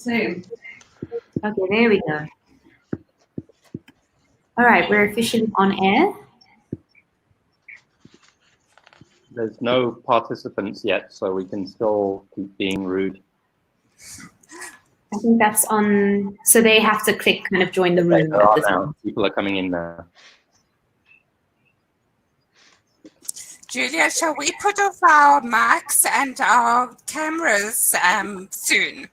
Zoom. Okay, there we go. All right, we're officially on air. There's no participants yet, so we can still keep being rude. I think that's on, so they have to click kind of join the room. There are now. People are coming in now. Julia, shall we put off our mics and our cameras soon?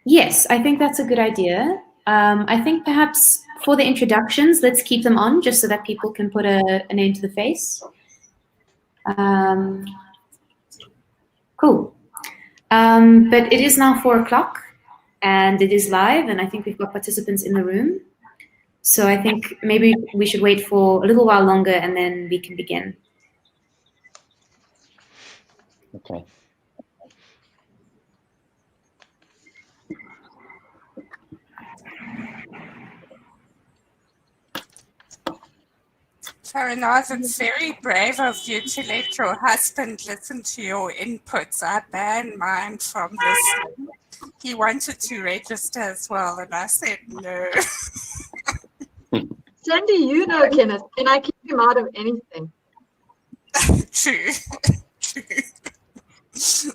Yes, I think that's a good idea. I think perhaps for the introductions, let's keep them on just so that people can put a name to the face. Cool. But it is now 4 o'clock and it is live, and I think we've got participants in the room. So I think maybe we should wait for a little while longer and then we can begin. Okay. Faranaaz, it's very brave of you to let your husband listen to your inputs. I banned mine from listening. He wanted to register as well, and I said no. Sandy, you know Kenneth. Can I keep him out of anything? True. True. Good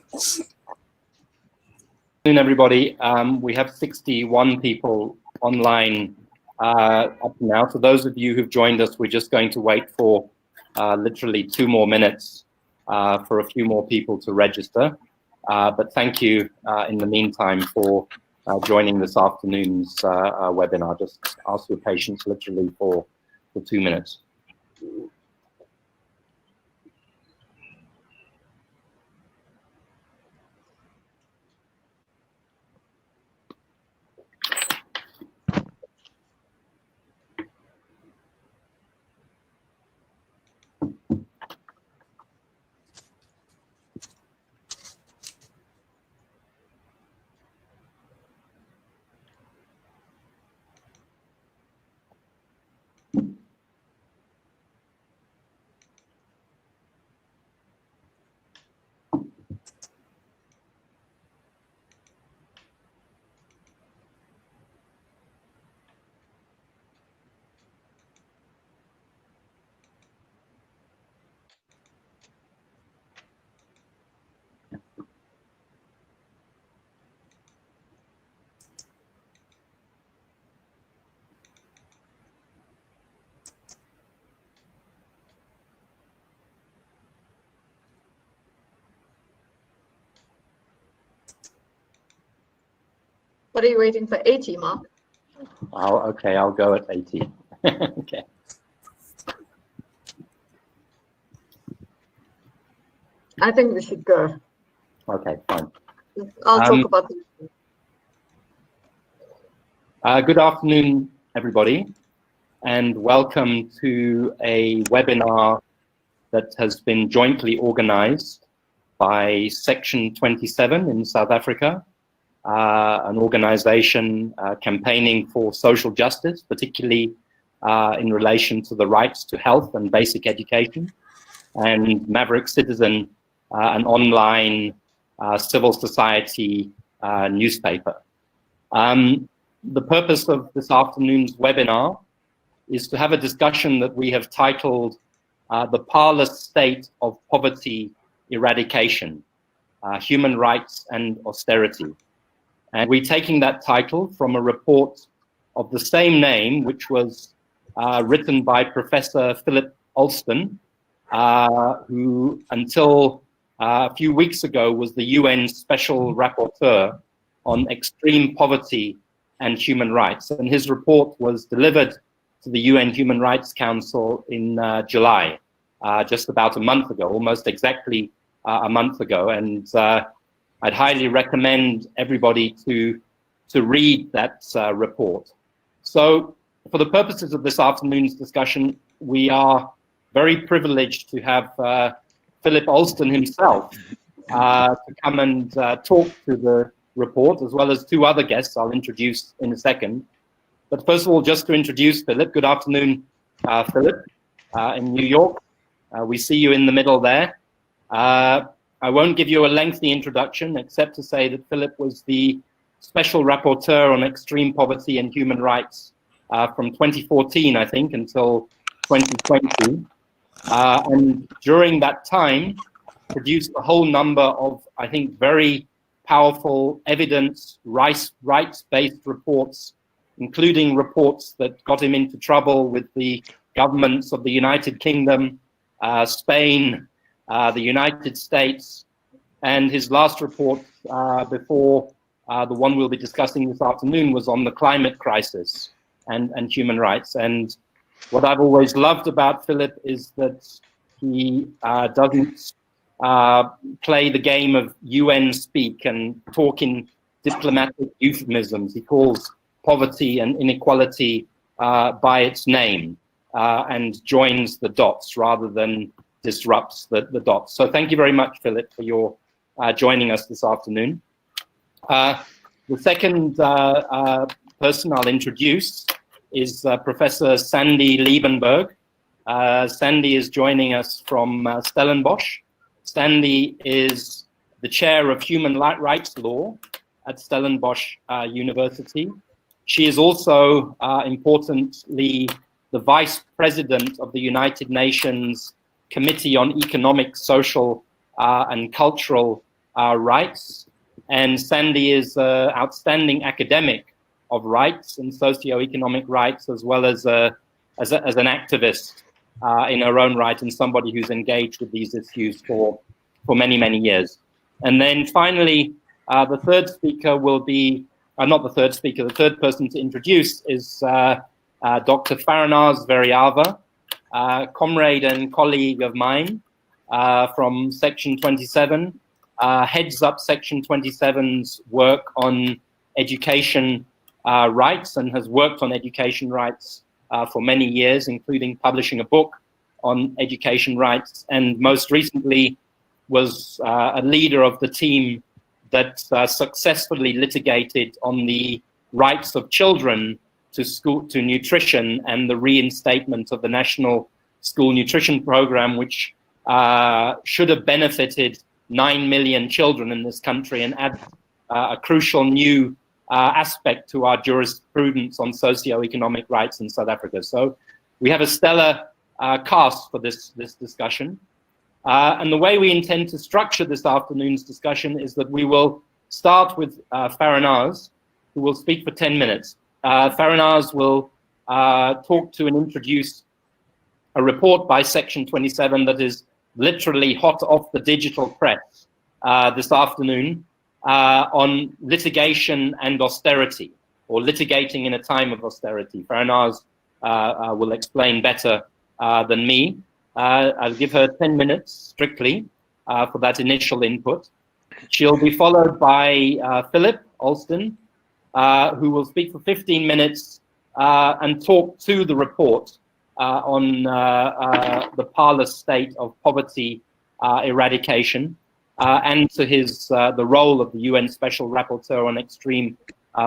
afternoon, everybody. We have 61 people online up now. For those of you who've joined us, we're just going to wait for literally 2 more minutes for a few more people to register. But thank you in the meantime for joining this afternoon's webinar. Just ask your patience literally for 2 minutes. What are you waiting for? 80, Mark? Okay, I'll go at 80. Okay. I think we should go. Okay, fine. I'll talk about this. Good afternoon, everybody, and welcome to a webinar that has been jointly organized by Section 27 in South Africa, an organization campaigning for social justice, particularly in relation to the rights to health and basic education, and Maverick Citizen, an online civil society newspaper. The purpose of this afternoon's webinar is to have a discussion that we have titled The Parlous State of Poverty Eradication, Human Rights and Austerity. And we're taking that title from a report of the same name, which was written by Professor Philip Alston, who until a few weeks ago was the UN Special Rapporteur on extreme poverty and human rights. And his report was delivered to the UN Human Rights Council in July, just about a month ago, almost exactly a month ago. And I'd highly recommend everybody to read that report. So for the purposes of this afternoon's discussion, we are very privileged to have Philip Alston himself to come and talk to the report, as well as 2 other guests I'll introduce in a second. But first of all, just to introduce Philip. Good afternoon, Philip, in New York. We see you in the middle there. I won't give you a lengthy introduction, except to say that Philip was the Special Rapporteur on Extreme Poverty and Human Rights from 2014, I think, until 2020. And during that time, produced a whole number of, I think, very powerful evidence, rights-based reports, including reports that got him into trouble with the governments of the United Kingdom, Spain, the United States, and his last report before the one we'll be discussing this afternoon was on the climate crisis and human rights. And what I've always loved about Philip is that he doesn't play the game of UN speak and talk in diplomatic euphemisms. He calls poverty and inequality by its name and joins the dots rather than disrupts the dots. So thank you very much, Philip, for your joining us this afternoon. The second person I'll introduce is Professor Sandy Liebenberg. Sandy is joining us from Stellenbosch. Sandy is the chair of human rights law at Stellenbosch University. She is also, importantly, the vice president of the United Nations Committee on Economic, Social, and Cultural Rights. And Sandy is an outstanding academic of rights and socio-economic rights, as well as an activist in her own right, and somebody who's engaged with these issues for many, many years. And then finally, the third speaker will be, not the third speaker, the third person to introduce is Dr. Faranaaz Veriava, comrade and colleague of mine from Section 27, heads up Section 27's work on education rights and has worked on education rights for many years, including publishing a book on education rights, and most recently was a leader of the team that successfully litigated on the rights of children to nutrition and the reinstatement of the National School Nutrition Program, which should have benefited 9 million children in this country and add a crucial new aspect to our jurisprudence on socio-economic rights in South Africa. So we have a stellar cast for this discussion. And the way we intend to structure this afternoon's discussion is that we will start with Faranaaz, who will speak for 10 minutes. Faranaaz will talk to and introduce a report by Section 27 that is literally hot off the digital press this afternoon on litigation and austerity, or litigating in a time of austerity. Faranaaz will explain better than me. I'll give her 10 minutes strictly for that initial input. She'll be followed by Philip Alston, who will speak for 15 minutes and talk to the report on the Parlous state of poverty eradication and to the role of the UN Special Rapporteur on extreme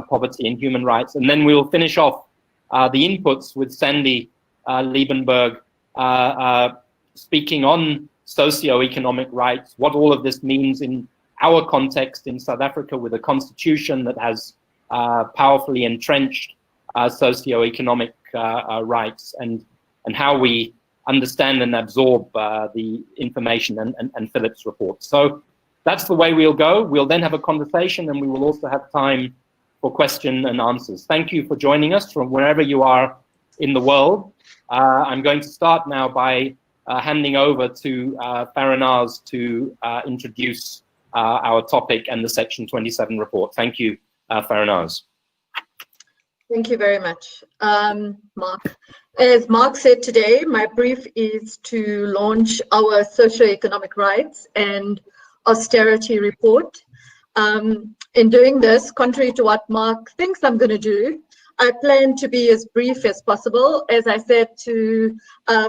poverty and human rights. And then we'll finish off the inputs with Sandy Liebenberg speaking on socio-economic rights, what all of this means in our context in South Africa with a constitution that has powerfully entrenched socio-economic rights, and how we understand and absorb the information and Philip's report. So that's the way we'll go. We'll then have a conversation, and we will also have time for question and answers. Thank you for joining us from wherever you are in the world. I'm going to start now by handing over to Faranaaz to introduce our topic and the Section 27 report. Thank you, Faranaaz. Thank you very much, Mark. As Mark said today, my brief is to launch our socio-economic rights and austerity report. In doing this, contrary to what Mark thinks I'm going to do, I plan to be as brief as possible. As I said to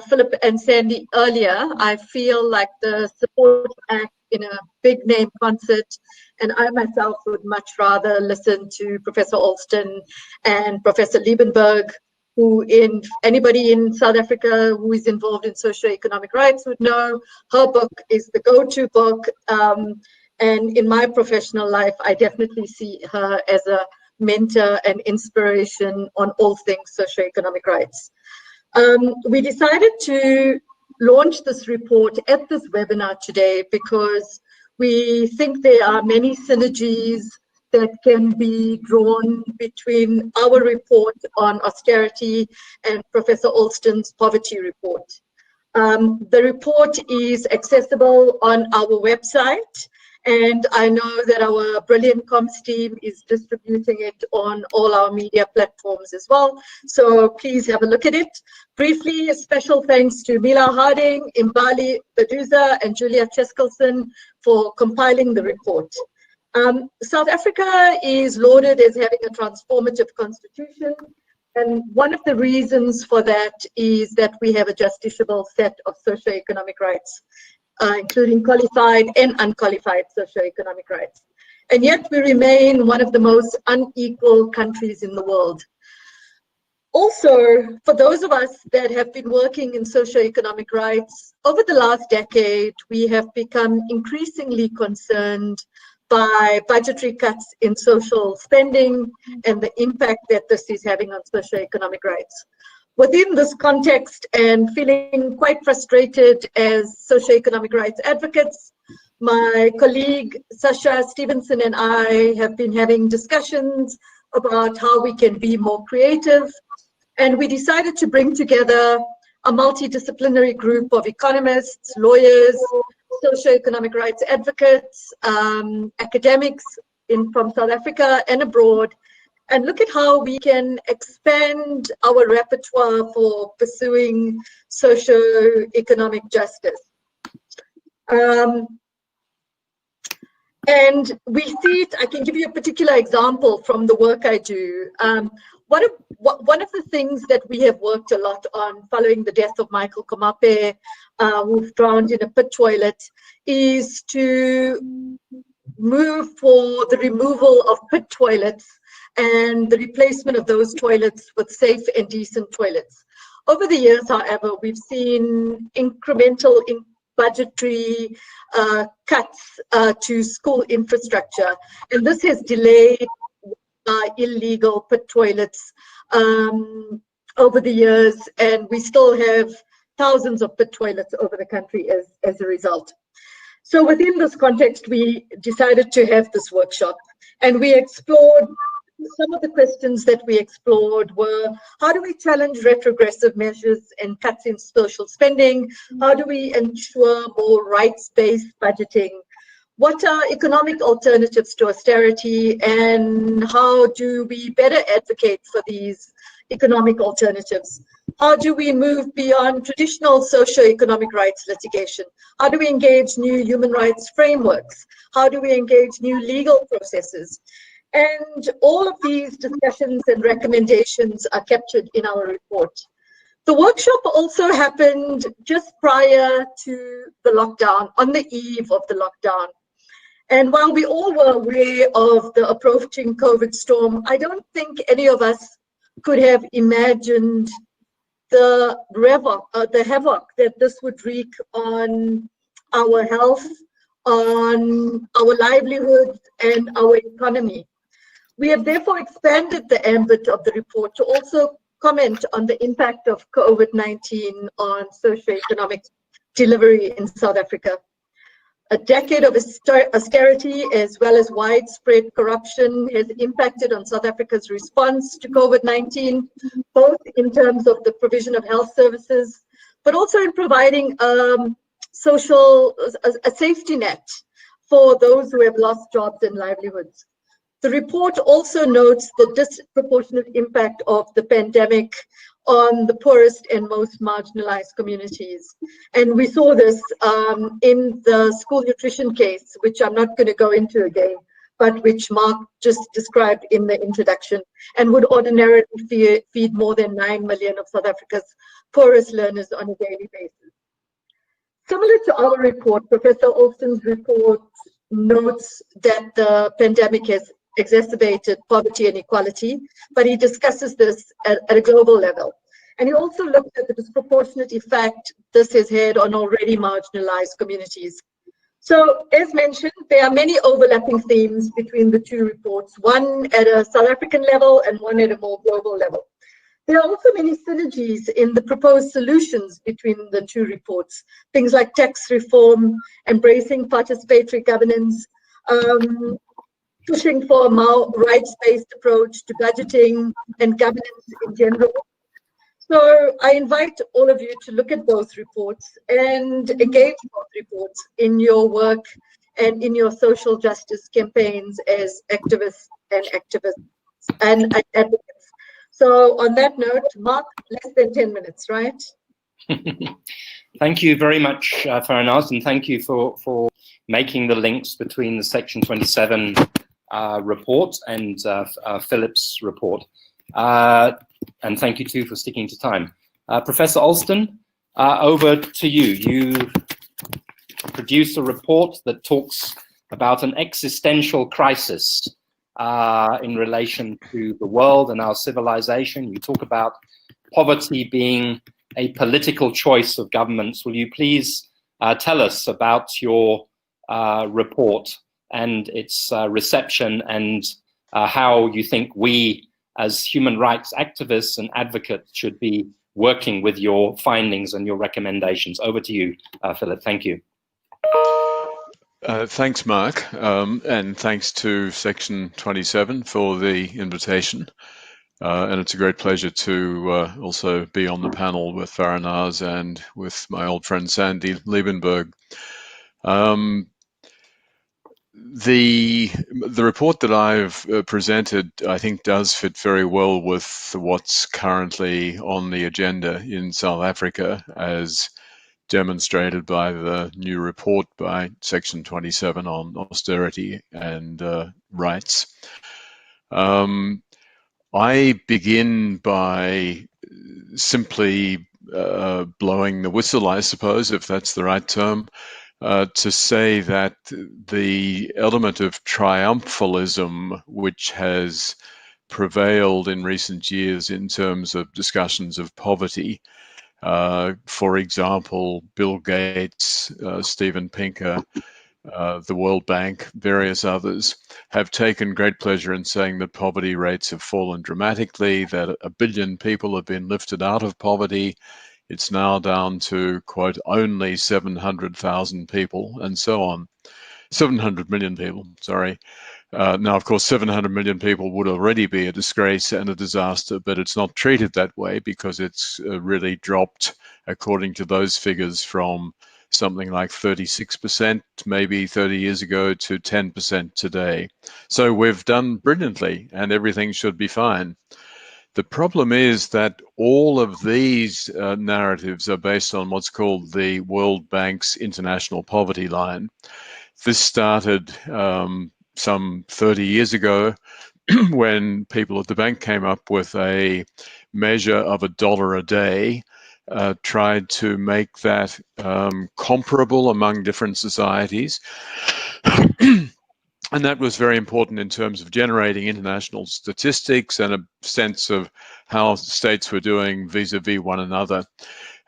Philip and Sandy earlier, I feel like the support act in a big name concert, and I myself would much rather listen to Professor Alston and Professor Liebenberg anybody in South Africa who is involved in socio-economic rights would know her book is the go-to book. And in my professional life, I definitely see her as a mentor and inspiration on all things socio-economic rights. We decided to launch this report at this webinar today because we think there are many synergies that can be drawn between our report on austerity and Professor Alston's poverty report. The report is accessible on our website, and I know that our brilliant comms team is distributing it on all our media platforms as well. So please have a look at it. Briefly, a special thanks to Mila Harding, Imbali Baduza, and Julia Cheskelson for compiling the report. South Africa is lauded as having a transformative constitution. And one of the reasons for that is that we have a justiciable set of socio-economic rights, including qualified and unqualified socio-economic rights. And yet we remain one of the most unequal countries in the world. Also, for those of us that have been working in socio-economic rights, over the last decade, we have become increasingly concerned by budgetary cuts in social spending and the impact that this is having on socio-economic rights. Within this context, and feeling quite frustrated as socio-economic rights advocates, my colleague Sasha Stevenson and I have been having discussions about how we can be more creative, and we decided to bring together a multidisciplinary group of economists, lawyers, socio-economic rights advocates, academics from South Africa and abroad, and look at how we can expand our repertoire for pursuing socio-economic justice. And we see it, I can give you a particular example from the work I do. One of the things that we have worked a lot on following the death of Michael Komape, who drowned in a pit toilet, is to move for the removal of pit toilets and the replacement of those toilets with safe and decent toilets. Over the years, however, we've seen incremental budgetary cuts to school infrastructure, and this has delayed illegal pit toilets over the years, and we still have thousands of pit toilets over the country as a result. So within this context, we decided to have this workshop, and we explored some of the questions that we explored were: how do we challenge retrogressive measures and cuts in social spending? How do we ensure more rights-based budgeting? What are economic alternatives to austerity, and how do we better advocate for these economic alternatives? How do we move beyond traditional socio-economic rights litigation? How do we engage new human rights frameworks? How do we engage new legal processes? And all of these discussions and recommendations are captured in our report. The workshop also happened just prior to the lockdown, on the eve of the lockdown. And while we all were aware of the approaching COVID storm, I don't think any of us could have imagined the havoc that this would wreak on our health, on our livelihoods, and our economy. We have therefore expanded the ambit of the report to also comment on the impact of COVID-19 on socioeconomic delivery in South Africa. A decade of austerity as well as widespread corruption has impacted on South Africa's response to COVID-19, both in terms of the provision of health services, but also in providing a safety net for those who have lost jobs and livelihoods. The report also notes the disproportionate impact of the pandemic on the poorest and most marginalized communities. And we saw this in the school nutrition case, which I'm not going to go into again, but which Mark just described in the introduction, and would ordinarily feed more than 9 million of South Africa's poorest learners on a daily basis. Similar to our report, Professor Alston's report notes that the pandemic has exacerbated poverty and inequality, but he discusses this at a global level. And he also looked at the disproportionate effect this has had on already marginalized communities. So, as mentioned, there are many overlapping themes between the two reports, one at a South African level and one at a more global level. There are also many synergies in the proposed solutions between the two reports, things like tax reform, embracing participatory governance, pushing for a more rights-based approach to budgeting and governance in general. So I invite all of you to look at both reports and engage both reports in your work and in your social justice campaigns as activists and advocates. So on that note, Mark, less than 10 minutes, right? Thank you very much, Faranaaz, and thank you for making the links between the Section 27 report and Philip's report. And thank you too for sticking to time. Professor Alston, over to you. You produced a report that talks about an existential crisis in relation to the world and our civilization. You talk about poverty being a political choice of governments. Will you please tell us about your report and its reception and how you think we as human rights activists and advocates should be working with your findings and your recommendations. Over to you, Philip. Thank you. Thanks, Mark, and thanks to Section 27 for the invitation. And it's a great pleasure to also be on the panel with Faranaaz and with my old friend Sandy Liebenberg. The report that I've presented, I think, does fit very well with what's currently on the agenda in South Africa, as demonstrated by the new report by Section 27 on austerity and rights. I begin by simply blowing the whistle, I suppose, if that's the right term, to say that the element of triumphalism which has prevailed in recent years in terms of discussions of poverty, for example, Bill Gates, Steven Pinker, the World Bank, various others, have taken great pleasure in saying that poverty rates have fallen dramatically, that 1 billion people have been lifted out of poverty. It's now down to, quote, only 700,000 people, and so on. 700 million people, sorry. Now, of course, 700 million people would already be a disgrace and a disaster, but it's not treated that way because it's really dropped, according to those figures, from something like 36% maybe 30 years ago to 10% today. So we've done brilliantly and everything should be fine. The problem is that all of these narratives are based on what's called the World Bank's International Poverty Line. This started some 30 years ago when people at the bank came up with a measure of $1 a day, tried to make that comparable among different societies. And that was very important in terms of generating international statistics and a sense of how states were doing vis-a-vis one another.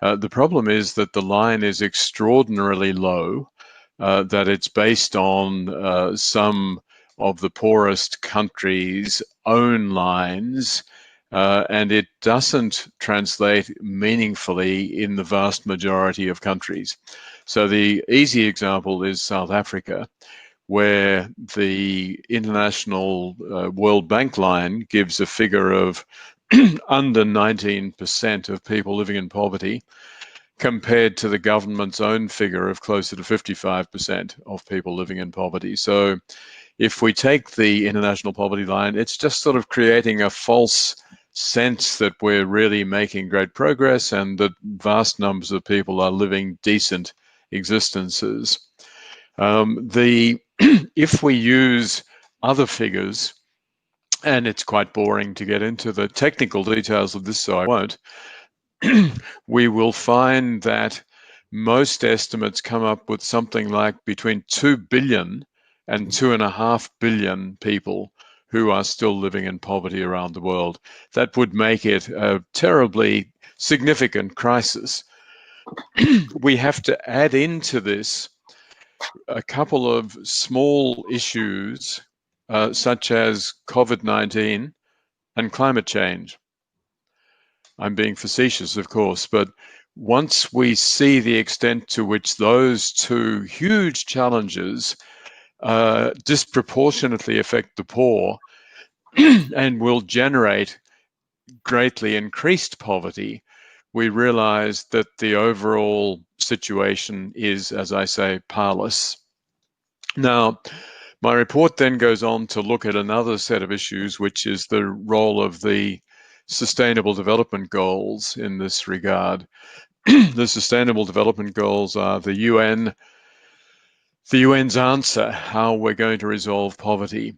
The problem is that the line is extraordinarily low, that it's based on some of the poorest countries' own lines, and it doesn't translate meaningfully in the vast majority of countries. So the easy example is South Africa, where the International World Bank line gives a figure of under 19% of people living in poverty, compared to the government's own figure of closer to 55% of people living in poverty. So if we take the international poverty line, it's just sort of creating a false sense that we're really making great progress and that vast numbers of people are living decent existences. If we use other figures, and it's quite boring to get into the technical details of this, so I won't, we will find that most estimates come up with something like between 2 billion and 2.5 billion people who are still living in poverty around the world. That would make it a terribly significant crisis. We have to add into this a couple of small issues, such as COVID-19 and climate change. I'm being facetious, of course, but once we see the extent to which those two huge challenges disproportionately affect the poor and will generate greatly increased poverty, we realize that the overall situation is, as I say, parlous. Now, my report then goes on to look at another set of issues, which is the role of the Sustainable Development Goals in this regard. The Sustainable Development Goals are the UN's answer, how we're going to resolve poverty.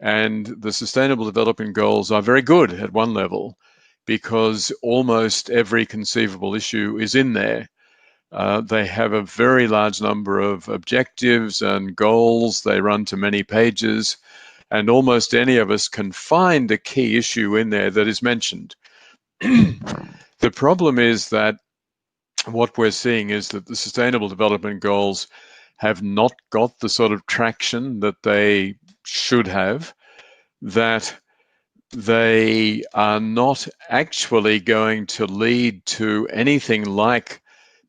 And the Sustainable Development Goals are very good at one level because almost every conceivable issue is in there. They have a very large number of objectives and goals. They run to many pages, and almost any of us can find a key issue in there that is mentioned. The problem is that what we're seeing is that the Sustainable Development Goals have not got the sort of traction that they should have, that they are not actually going to lead to anything like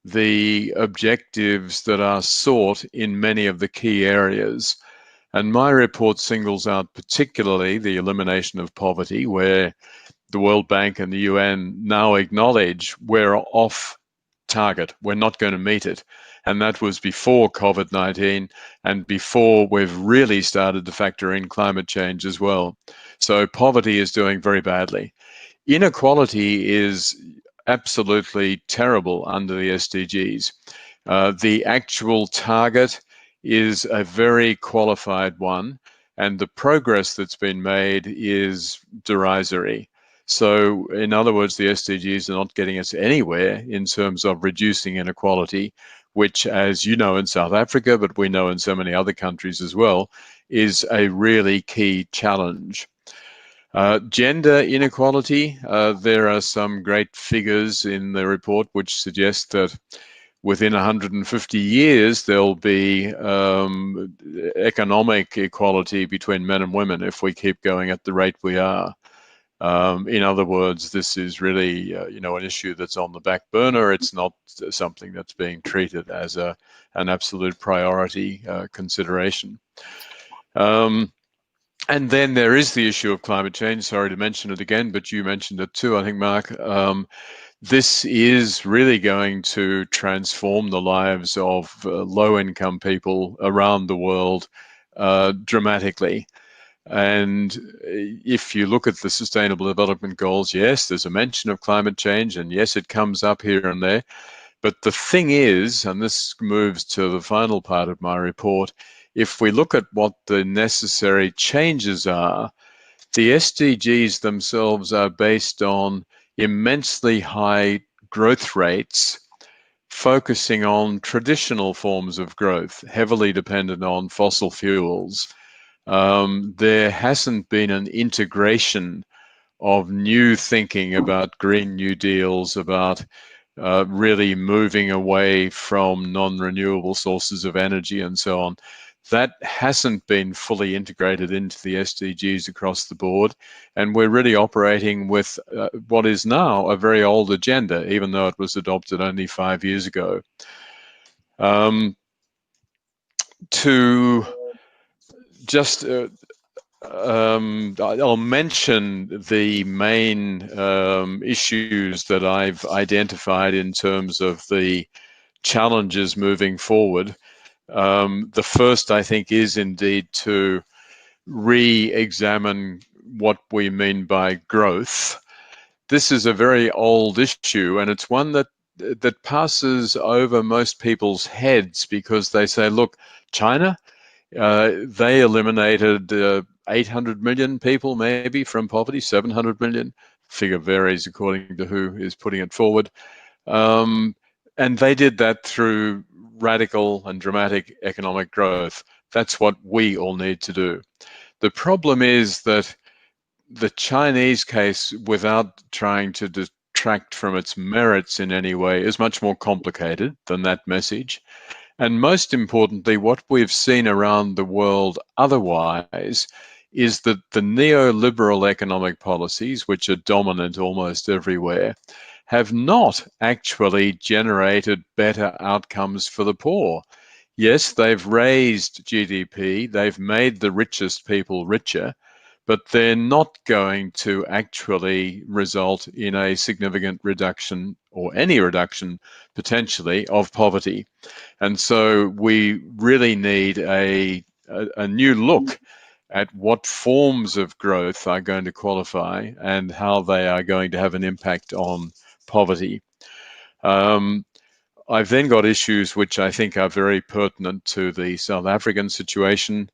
the objectives that are sought in many of the key areas. And my report singles out particularly the elimination of poverty, where the World Bank and the UN now acknowledge we're off target. We're not going to meet it. And that was before COVID-19 and before we've really started to factor in climate change as well. So poverty is doing very badly. Inequality is absolutely terrible under the SDGs. The actual target is a very qualified one, and the progress that's been made is derisory. So, in other words, the SDGs are not getting us anywhere in terms of reducing inequality, which, as you know in South Africa, but we know in so many other countries as well, is a really key challenge. Gender inequality, there are some great figures in the report which suggest that within 150 years there'll be economic equality between men and women if we keep going at the rate we are. In other words, this is really an issue that's on the back burner. It's not something that's being treated as an absolute priority consideration. And then there is the issue of climate change. Sorry to mention it again, but you mentioned it too, I think, Mark. This is really going to transform the lives of low-income people around the world dramatically. And if you look at the Sustainable Development Goals, yes, there's a mention of climate change, and yes, it comes up here and there. But the thing is, and this moves to the final part of my report, if we look at what the necessary changes are, the SDGs themselves are based on immensely high growth rates, focusing on traditional forms of growth, heavily dependent on fossil fuels. There hasn't been an integration of new thinking about Green New Deals, about really moving away from non-renewable sources of energy and so on. That hasn't been fully integrated into the SDGs across the board, and we're really operating with what is now a very old agenda, even though it was adopted only 5 years ago. I'll mention the main issues that I've identified in terms of the challenges moving forward. The first, I think, is indeed to re-examine what we mean by growth. This is a very old issue, and it's one that passes over most people's heads because they say, look, China, they eliminated 800 million people maybe from poverty, 700 million. Figure varies according to who is putting it forward. And they did that through radical and dramatic economic growth. That's what we all need to do. The problem is that the Chinese case, without trying to detract from its merits in any way, is much more complicated than that message. And most importantly, what we've seen around the world otherwise is that the neoliberal economic policies, which are dominant almost everywhere, have not actually generated better outcomes for the poor. Yes, they've raised GDP, they've made the richest people richer, but they're not going to actually result in a significant reduction, or any reduction potentially, of poverty. And so we really need a new look at what forms of growth are going to qualify and how they are going to have an impact on poverty. I've then got issues which I think are very pertinent to the South African situation.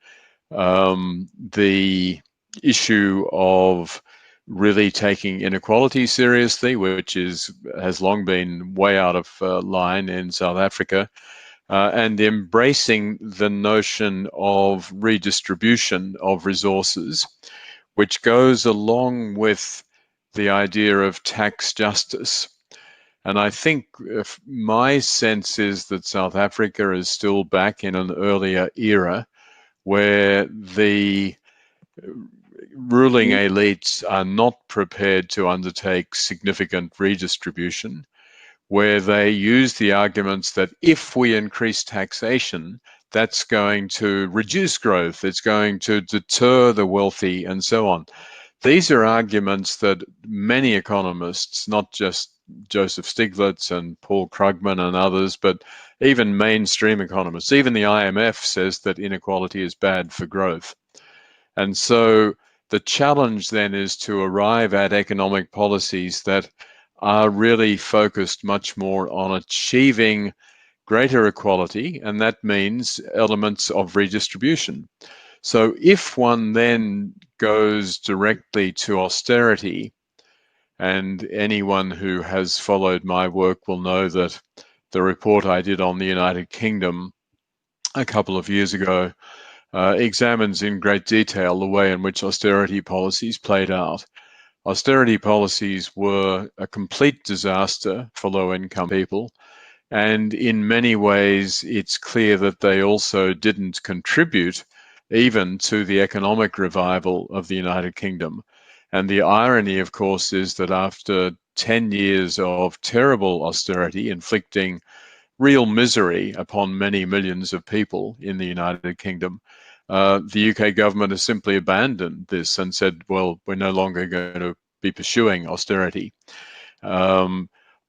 The issue of really taking inequality seriously, which has long been way out of line in South Africa, and embracing the notion of redistribution of resources, which goes along with the idea of tax justice. And I think my sense is that South Africa is still back in an earlier era where the ruling elites are not prepared to undertake significant redistribution, where they use the arguments that if we increase taxation, that's going to reduce growth, it's going to deter the wealthy, and so on. These are arguments that many economists, not just Joseph Stiglitz and Paul Krugman and others, but even mainstream economists, even the IMF says that inequality is bad for growth. And so the challenge then is to arrive at economic policies that are really focused much more on achieving greater equality, and that means elements of redistribution. So if one then goes directly to austerity, and anyone who has followed my work will know that the report I did on the United Kingdom a couple of years ago examines in great detail the way in which austerity policies played out. Austerity policies were a complete disaster for low-income people, and in many ways it's clear that they also didn't contribute even to the economic revival of the United Kingdom. And the irony, of course, is that after 10 years of terrible austerity, inflicting real misery upon many millions of people in the United Kingdom, the UK government has simply abandoned this and said, well, we're no longer going to be pursuing austerity.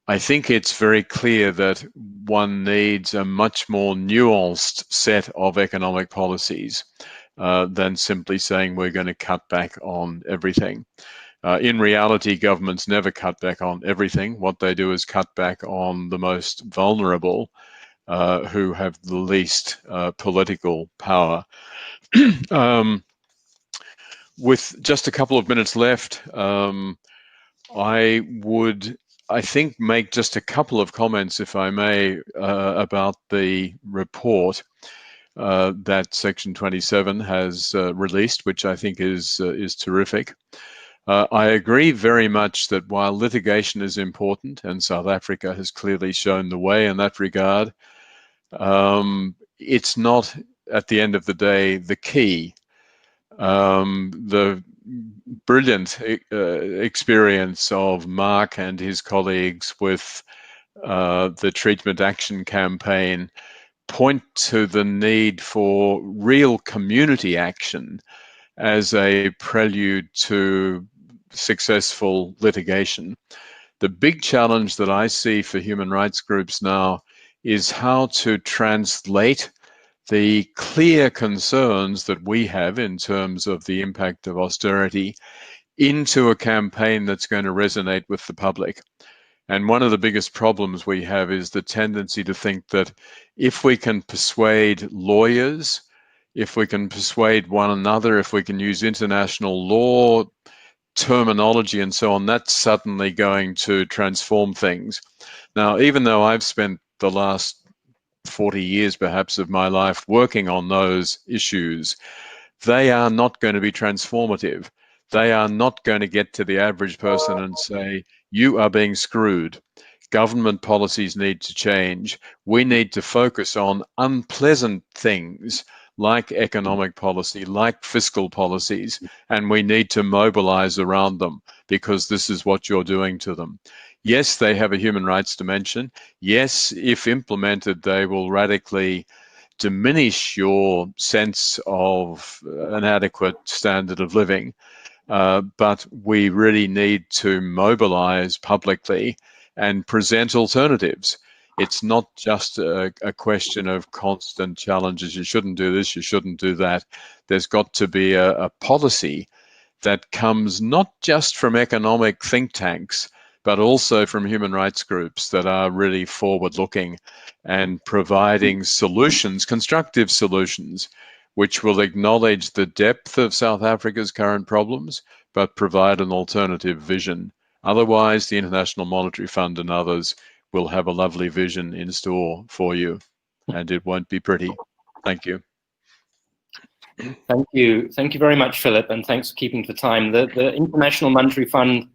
I think it's very clear that one needs a much more nuanced set of economic policies than simply saying we're going to cut back on everything. In reality, governments never cut back on everything. What they do is cut back on the most vulnerable who have the least political power. With just a couple of minutes left, I would, I think, make just a couple of comments, if I may, about the report that Section 27 has released, which I think is terrific. I agree very much that while litigation is important, and South Africa has clearly shown the way in that regard, it's not, at the end of the day, the key. The brilliant experience of Mark and his colleagues with the Treatment Action Campaign point to the need for real community action as a prelude to successful litigation. The big challenge that I see for human rights groups now is how to translate the clear concerns that we have in terms of the impact of austerity into a campaign that's going to resonate with the public. And one of the biggest problems we have is the tendency to think that if we can persuade lawyers, if we can persuade one another, if we can use international law, terminology and so on, that's suddenly going to transform things. Now, even though I've spent the last 40 years perhaps of my life working on those issues, they are not going to be transformative. They are not going to get to the average person and say, you are being screwed. Government policies need to change. We need to focus on unpleasant things like economic policy, like fiscal policies, and we need to mobilize around them because this is what you're doing to them. Yes, they have a human rights dimension. Yes, if implemented, they will radically diminish your sense of an adequate standard of living. But we really need to mobilize publicly and present alternatives. It's not just a question of constant challenges. You shouldn't do this, you shouldn't do that. There's got to be a policy that comes not just from economic think tanks, but also from human rights groups that are really forward-looking and providing solutions, constructive solutions, which will acknowledge the depth of South Africa's current problems, but provide an alternative vision. Otherwise, the International Monetary Fund and others will have a lovely vision in store for you, and it won't be pretty. Thank you. Thank you. Thank you very much, Philip, and thanks for keeping the time. The International Monetary Fund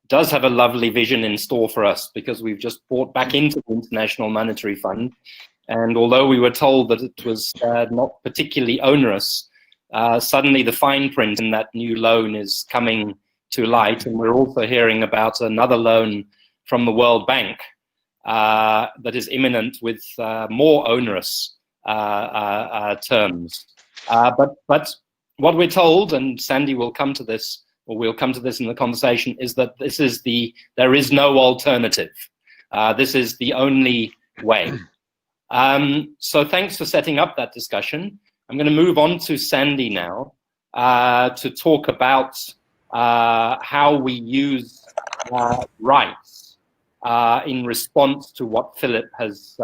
does have a lovely vision in store for us because we've just bought back into the International Monetary Fund. And although we were told that it was not particularly onerous, suddenly the fine print in that new loan is coming to light. And we're also hearing about another loan from the World Bank that is imminent with more onerous terms. But what we're told, and Sandy will come to this, or we'll come to this in the conversation, is that there is no alternative. This is the only way. So thanks for setting up that discussion. I'm going to move on to Sandy now to talk about how we use rights in response to what Philip has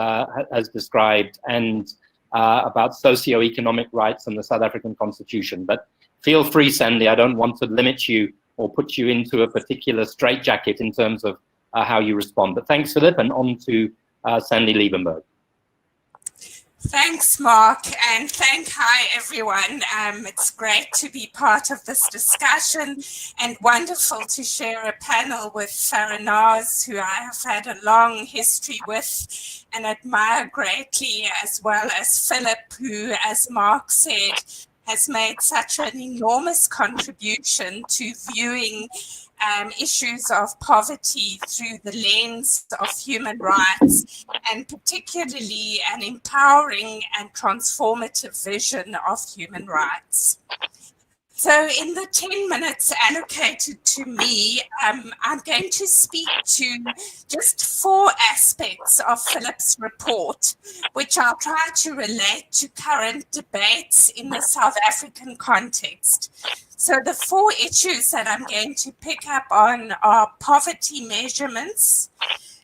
described, and about socio-economic rights and the South African Constitution. But feel free, Sandy, I don't want to limit you or put you into a particular straitjacket in terms of how you respond. But thanks, Philip, and on to Sandy Liebenberg. Thanks, Mark, and hi, everyone. It's great to be part of this discussion and wonderful to share a panel with Faranaaz, who I have had a long history with and admire greatly, as well as Philip, who, as Mark said, has made such an enormous contribution to viewing issues of poverty through the lens of human rights, and particularly an empowering and transformative vision of human rights. So in the 10 minutes allocated to me, I'm going to speak to just 4 aspects of Philip's report, which I'll try to relate to current debates in the South African context. So the 4 issues that I'm going to pick up on are poverty measurements,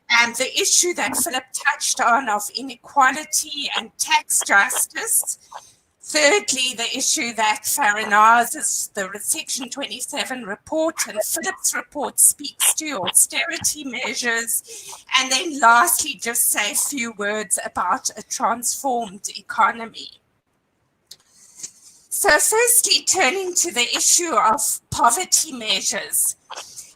and the issue that Philip touched on of inequality and tax justice. Thirdly, the issue that Faranaaz's, the Section 27 report and Philip's report speaks to, austerity measures. And then lastly, just say a few words about a transformed economy. So firstly, turning to the issue of poverty measures,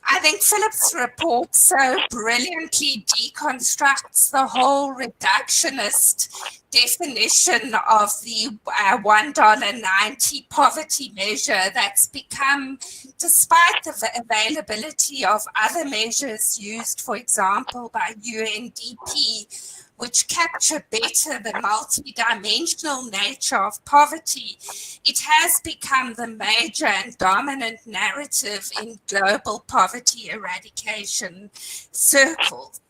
I think Philip's report so brilliantly deconstructs the whole reductionist definition of the $1.90 poverty measure that's become, despite the availability of other measures used, for example, by UNDP, which capture better the multidimensional nature of poverty, it has become the major and dominant narrative in global poverty eradication circles.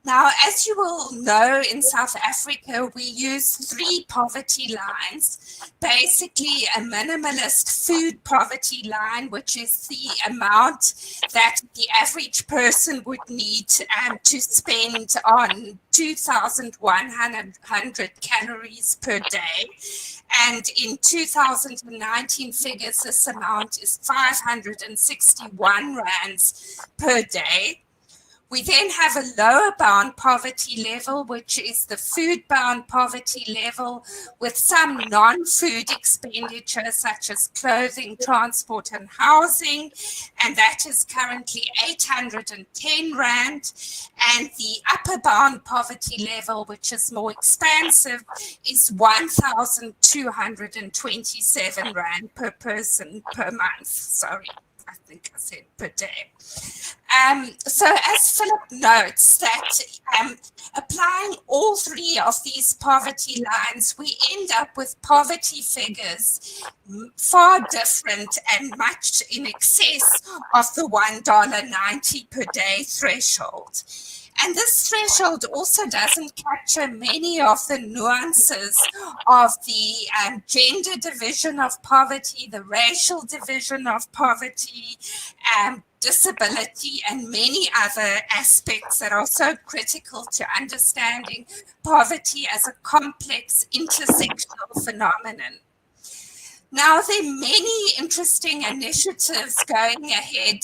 Now, as you will know, in South Africa, we use 3 poverty lines. Basically, a minimalist food poverty line, which is the amount that the average person would need to spend on 2,100 calories per day. And in 2019 figures, this amount is 561 rands per day. We then have a lower bound poverty level, which is the food bound poverty level, with some non-food expenditure such as clothing, transport and housing, and that is currently 810 Rand. And the upper bound poverty level, which is more expansive, is 1,227 Rand per person per month. Sorry, I think I said per day. So as Philip notes that applying all three of these poverty lines, we end up with poverty figures far different and much in excess of the $1.90 per day threshold. And this threshold also doesn't capture many of the nuances of the gender division of poverty, the racial division of poverty, disability, and many other aspects that are so critical to understanding poverty as a complex intersectional phenomenon. Now, there are many interesting initiatives going ahead,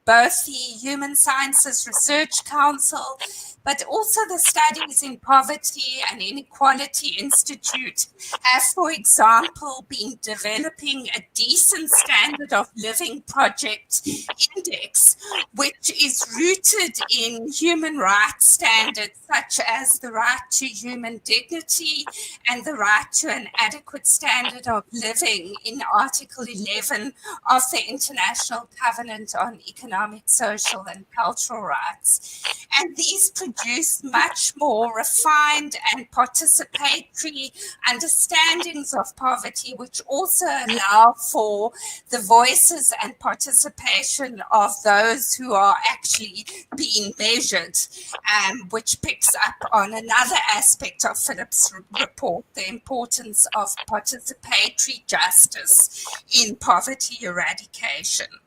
both the Human Sciences Research Council, but also the Studies in Poverty and Inequality Institute have, for example, been developing a decent standard of living project index, which is rooted in human rights standards such as the right to human dignity and the right to an adequate standard of living in Article 11 of the International Covenant on Economic, Social and Cultural Rights. And these produce much more refined and participatory understandings of poverty, which also allow for the voices and participation of those who are actually being measured, which picks up on another aspect of Philip's report, the importance of participatory justice in poverty eradication.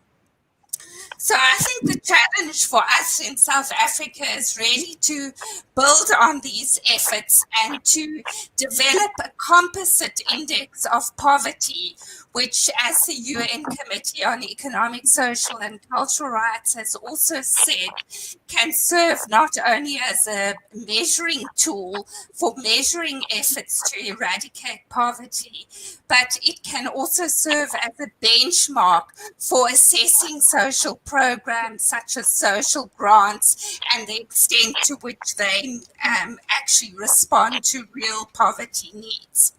So I think the challenge for us in South Africa is really to build on these efforts and to develop a composite index of poverty, which, as the UN Committee on Economic, Social and Cultural Rights has also said, can serve not only as a measuring tool for measuring efforts to eradicate poverty, but it can also serve as a benchmark for assessing social programs such as social grants and the extent to which they actually respond to real poverty needs.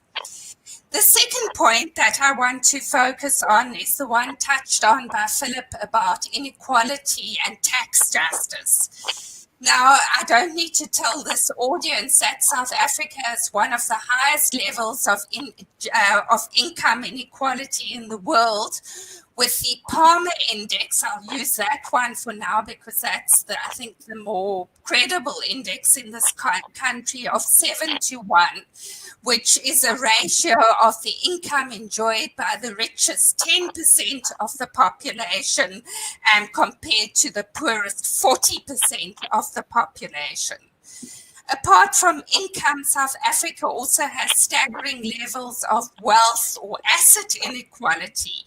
The second point that I want to focus on is the one touched on by Philip about inequality and tax justice. Now, I don't need to tell this audience that South Africa has one of the highest levels of income inequality in the world. With the Palmer Index, I'll use that one for now because that's, I think, the more credible index in this country of 7:1, which is a ratio of the income enjoyed by the richest 10% of the population compared to the poorest 40% of the population. Apart from income, South Africa also has staggering levels of wealth or asset inequality.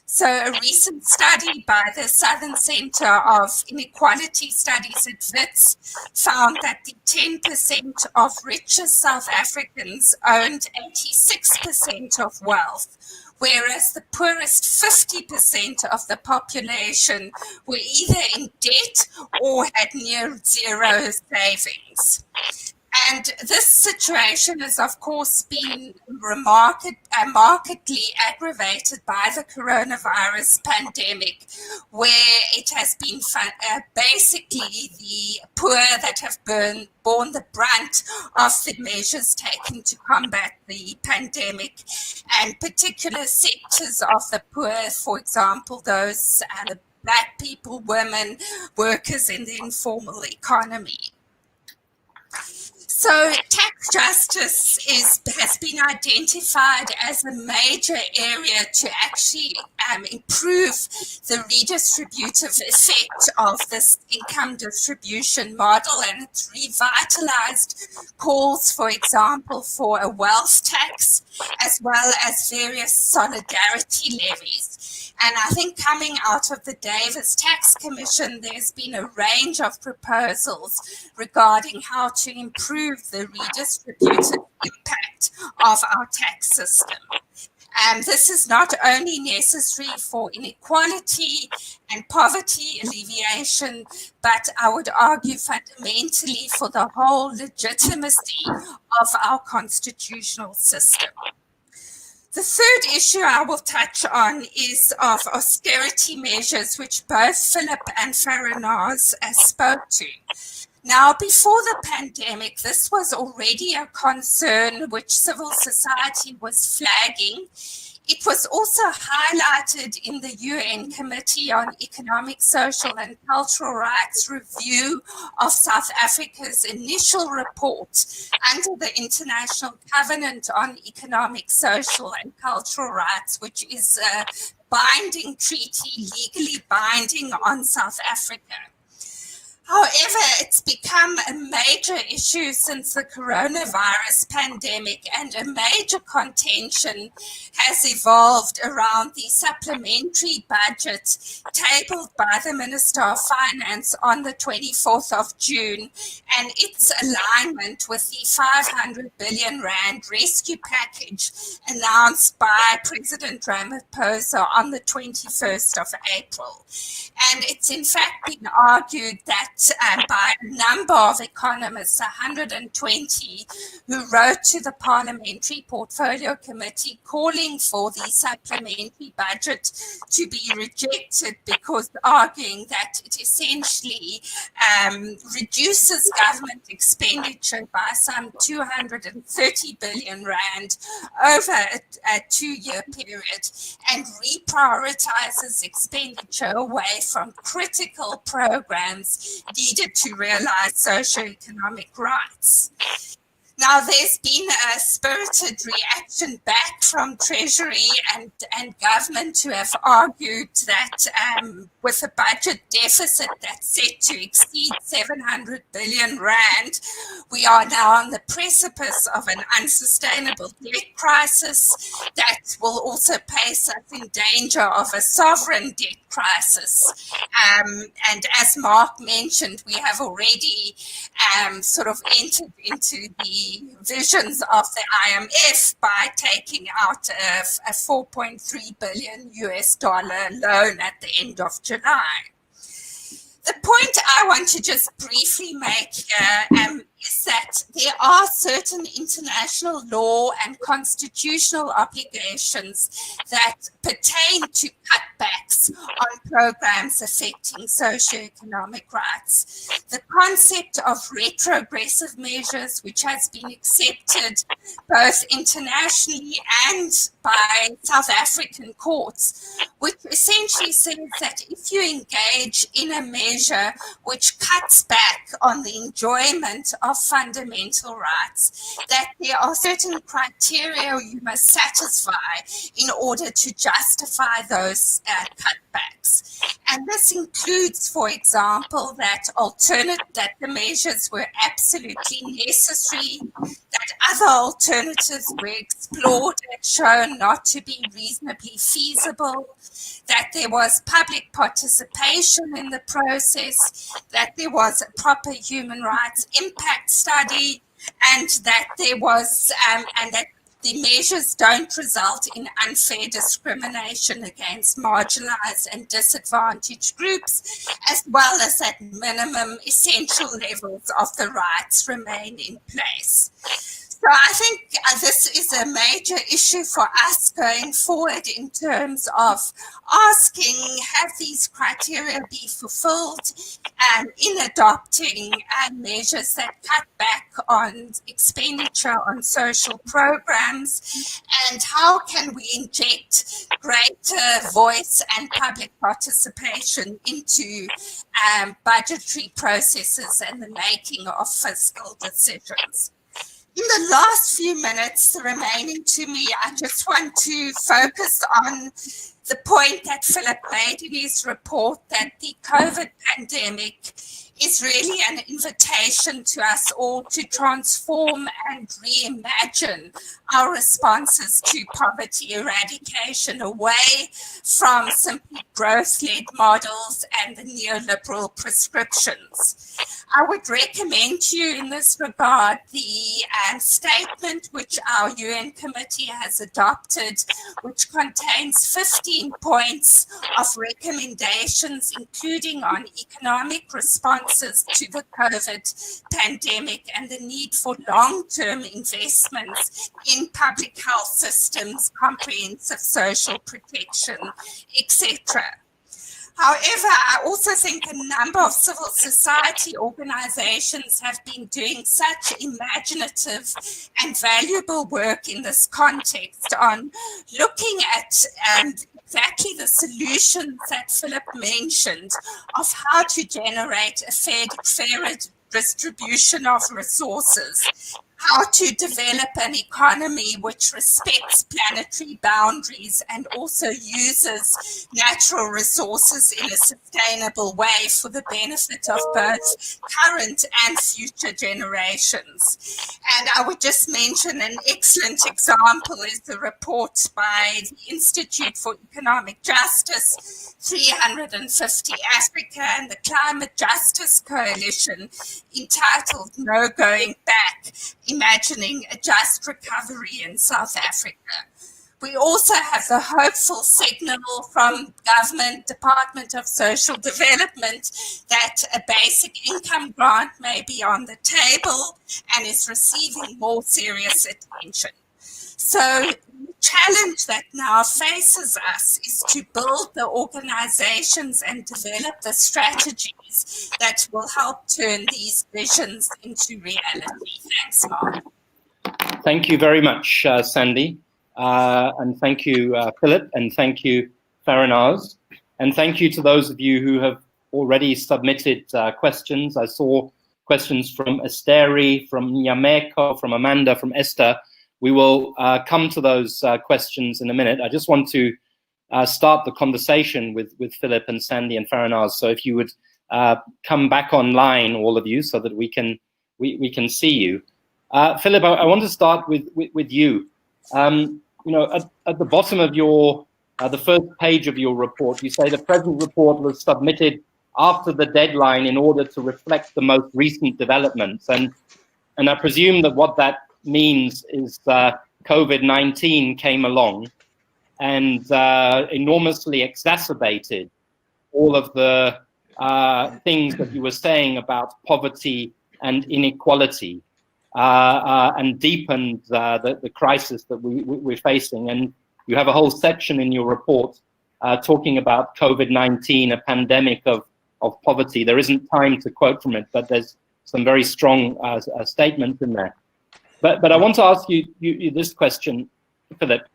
So a recent study by the Southern Centre of Inequality Studies at WITS found that the 10% of richest South Africans owned 86% of wealth, whereas the poorest 50% of the population were either in debt or had near zero savings. And this situation has, of course, been markedly aggravated by the coronavirus pandemic, where it has been basically the poor that have borne the brunt of the measures taken to combat the pandemic, and particular sectors of the poor, for example, those Black people, women, workers in the informal economy. So tax justice has been identified as a major area to actually improve the redistributive effect of this income distribution model, and it's revitalized calls, for example, for a wealth tax, as well as various solidarity levies. And I think coming out of the Davis Tax Commission, there's been a range of proposals regarding how to improve the redistributive impact of our tax system. This is not only necessary for inequality and poverty alleviation, but I would argue fundamentally for the whole legitimacy of our constitutional system. The third issue I will touch on is of austerity measures, which both Philip and Faranaaz spoke to. Now, before the pandemic, this was already a concern which civil society was flagging. It was also highlighted in the UN Committee on Economic, Social and Cultural Rights review of South Africa's initial report under the International Covenant on Economic, Social and Cultural Rights, which is a binding treaty, legally binding on South Africa. However, it's become a major issue since the coronavirus pandemic, and a major contention has evolved around the supplementary budget tabled by the Minister of Finance on the 24th of June and its alignment with the 500 billion rand rescue package announced by President Ramaphosa on the 21st of April. And it's in fact been argued that by a number of economists, 120, who wrote to the Parliamentary Portfolio Committee calling for the supplementary budget to be rejected, because arguing that it essentially reduces government expenditure by some 230 billion rand over a 2-year period and reprioritizes expenditure away from critical programs needed to realize socio-economic rights. Now, there's been a spirited reaction back from Treasury and government who have argued that with a budget deficit that's set to exceed 700 billion rand, we are now on the precipice of an unsustainable debt crisis that will also place us in danger of a sovereign debt crisis. And as Mark mentioned, we have already sort of entered into the visions of the IMF by taking out a $4.3 billion US loan at the end of July. The point I want to just briefly make is that there are certain international law and constitutional obligations that pertain to cutbacks on programs affecting socioeconomic rights. The concept of retrogressive measures, which has been accepted both internationally and by South African courts, which essentially says that if you engage in a measure which cuts back on the enjoyment of fundamental rights, that there are certain criteria you must satisfy in order to justify those cutbacks. And this includes, for example, that the measures were absolutely necessary, that other alternatives were explored and shown not to be reasonably feasible, that there was public participation in the process, that there was a proper human rights impact study, and that there was and that the measures don't result in unfair discrimination against marginalized and disadvantaged groups, as well as at minimum essential levels of the rights remain in place. So I think this is a major issue for us going forward in terms of asking, have these criteria be fulfilled in adopting measures that cut back on expenditure on social programs, and how can we inject greater voice and public participation into budgetary processes and the making of fiscal decisions. In the last few minutes remaining to me, I just want to focus on the point that Philip made in his report, that the COVID pandemic is really an invitation to us all to transform and reimagine our responses to poverty eradication away from simply growth-led models and the neoliberal prescriptions. I would recommend to you in this regard the statement which our UN committee has adopted, which contains 15 points of recommendations, including on economic responses to the COVID pandemic and the need for long-term investments in public health systems, comprehensive social protection, etc. However, I also think a number of civil society organizations have been doing such imaginative and valuable work in this context on looking at exactly the solutions that Philip mentioned of how to generate a fairer distribution of resources, how to develop an economy which respects planetary boundaries and also uses natural resources in a sustainable way for the benefit of both current and future generations. And I would just mention an excellent example is the report by the Institute for Economic Justice, 350 Africa, and the Climate Justice Coalition, entitled No Going Back, Imagining a Just Recovery in South Africa. We also have the hopeful signal from Government Department of Social Development that a basic income grant may be on the table and is receiving more serious attention. So the challenge that now faces us is to build the organizations and develop the strategies that will help turn these visions into reality. Thanks, Mark. Thank you very much, Sandy. And thank you, Philip, and thank you, Faranaaz. And thank you to those of you who have already submitted questions. I saw questions from Austerity, from Nyameko, from Amanda, from Esther. We will come to those questions in a minute. I just want to start the conversation with Philip and Sandy and Faranaaz. So if you would come back online, all of you, so that we can see you. Philip, I want to start with you. You know, at the bottom of your the first page of your report, you say the present report was submitted after the deadline in order to reflect the most recent developments, and I presume that what that means is COVID-19 came along and enormously exacerbated all of the things that you were saying about poverty and inequality, and deepened the crisis that we're facing. And you have a whole section in your report talking about COVID-19, a pandemic of poverty. There isn't time to quote from it, but there's some very strong statements in there. But I want to ask you this question, Philip.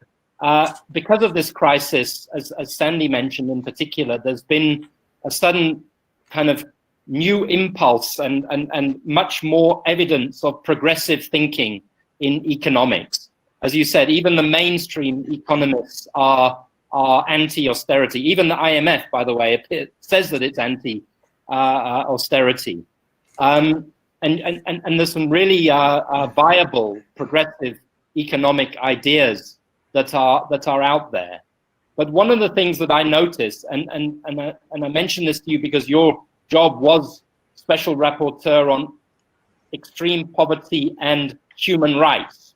Because of this crisis, as Sandy mentioned in particular, there's been a sudden kind of new impulse and much more evidence of progressive thinking in economics. As you said, even the mainstream economists are anti-austerity. Even the IMF, by the way, it says that it's anti-austerity. And there's some really viable progressive economic ideas that are out there. But one of the things that I noticed, and I mention this to you because your job was Special Rapporteur on extreme poverty and human rights,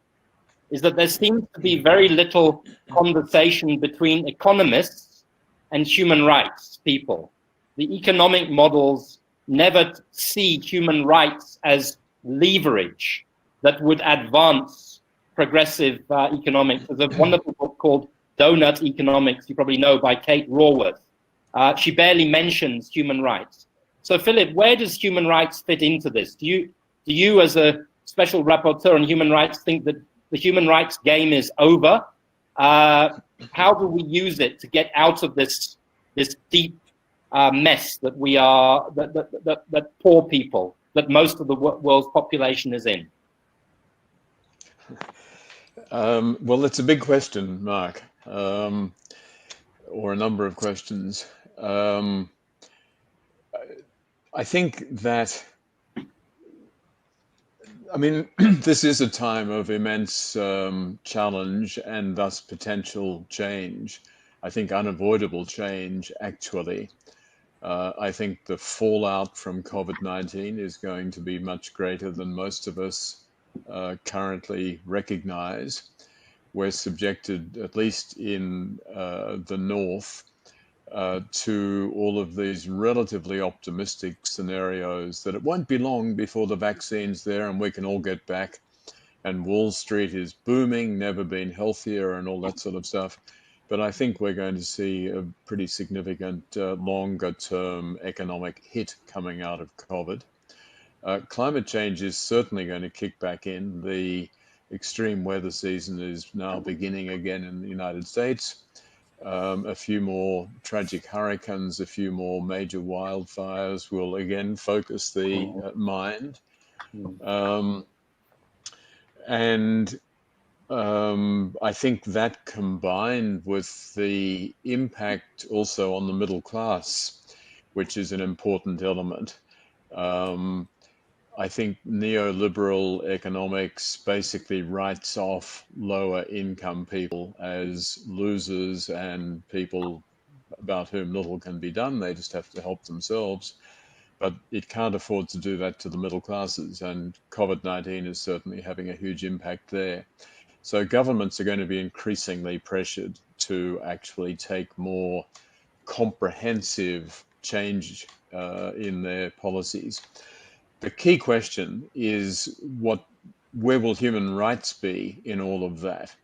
is that there seems to be very little conversation between economists and human rights people. The economic models never see human rights as leverage that would advance progressive economics. There's a wonderful book called Donut Economics, you probably know, by Kate Raworth. She barely mentions human rights. So Philip, where does human rights fit into this? Do you as a special rapporteur on human rights think that the human rights game is over? How do we use it to get out of this deep mess that we are, that poor people, that most of the world's population is in? Well, it's a big question, Mark, or a number of questions. I think that, I mean, this is a time of immense challenge and thus potential change. I think unavoidable change, actually. I think the fallout from COVID-19 is going to be much greater than most of us currently recognize. We're subjected, at least in the North, to all of these relatively optimistic scenarios that it won't be long before the vaccine's there and we can all get back and Wall Street is booming, never been healthier and all that sort of stuff. But I think we're going to see a pretty significant longer term economic hit coming out of COVID. Climate change is certainly going to kick back in. The extreme weather season is now beginning again in the United States. A few more tragic hurricanes, a few more major wildfires will again focus the mind. I think that combined with the impact also on the middle class, which is an important element. I think neoliberal economics basically writes off lower income people as losers and people about whom little can be done. They just have to help themselves. But it can't afford to do that to the middle classes, and COVID-19 is certainly having a huge impact there. So governments are going to be increasingly pressured to actually take more comprehensive change in their policies. The key question is where will human rights be in all of that?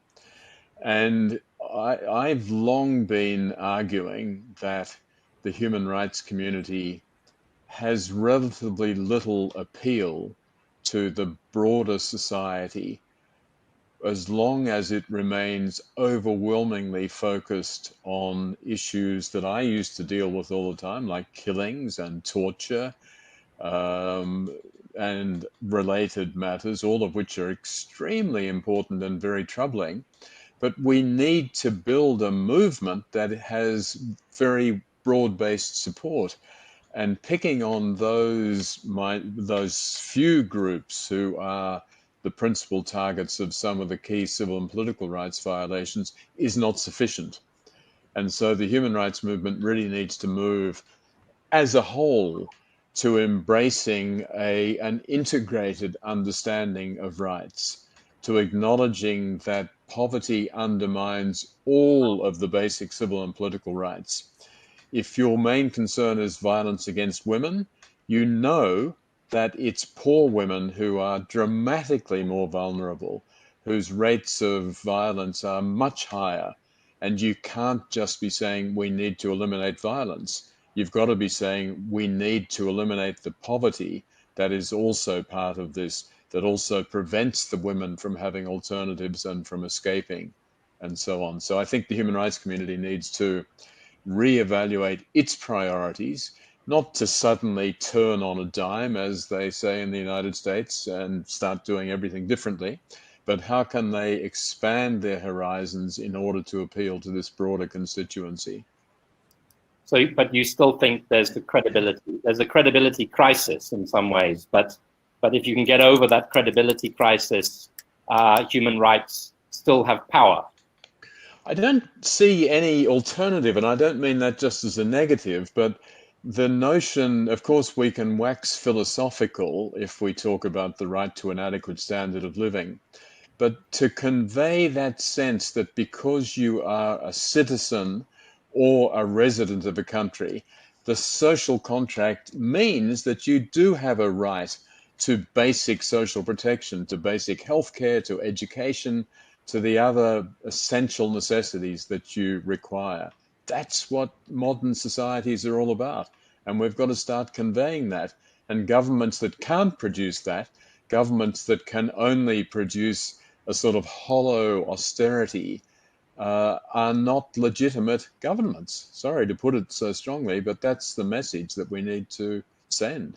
And I've long been arguing that the human rights community has relatively little appeal to the broader society as long as it remains overwhelmingly focused on issues that I used to deal with all the time, like killings and torture, and related matters, all of which are extremely important and very troubling. But we need to build a movement that has very broad-based support. And picking on those few groups who are the principal targets of some of the key civil and political rights violations is not sufficient. And so the human rights movement really needs to move as a whole to embracing an integrated understanding of rights, to acknowledging that poverty undermines all of the basic civil and political rights. If your main concern is violence against women, you know that it's poor women who are dramatically more vulnerable, whose rates of violence are much higher. And you can't just be saying we need to eliminate violence. You've got to be saying we need to eliminate the poverty that is also part of this, that also prevents the women from having alternatives and from escaping and so on. So I think the human rights community needs to reevaluate its priorities, not to suddenly turn on a dime, as they say in the United States, and start doing everything differently, but how can they expand their horizons in order to appeal to this broader constituency? So, but you still think there's a credibility crisis in some ways, but if you can get over that credibility crisis, human rights still have power. I don't see any alternative, and I don't mean that just as a negative, but the notion, of course, we can wax philosophical if we talk about the right to an adequate standard of living, but to convey that sense that because you are a citizen or a resident of a country, the social contract means that you do have a right to basic social protection, to basic healthcare, to education, to the other essential necessities that you require. That's what modern societies are all about. And we've got to start conveying that. And governments that can't produce that, governments that can only produce a sort of hollow austerity, are not legitimate governments. Sorry to put it so strongly, but that's the message that we need to send.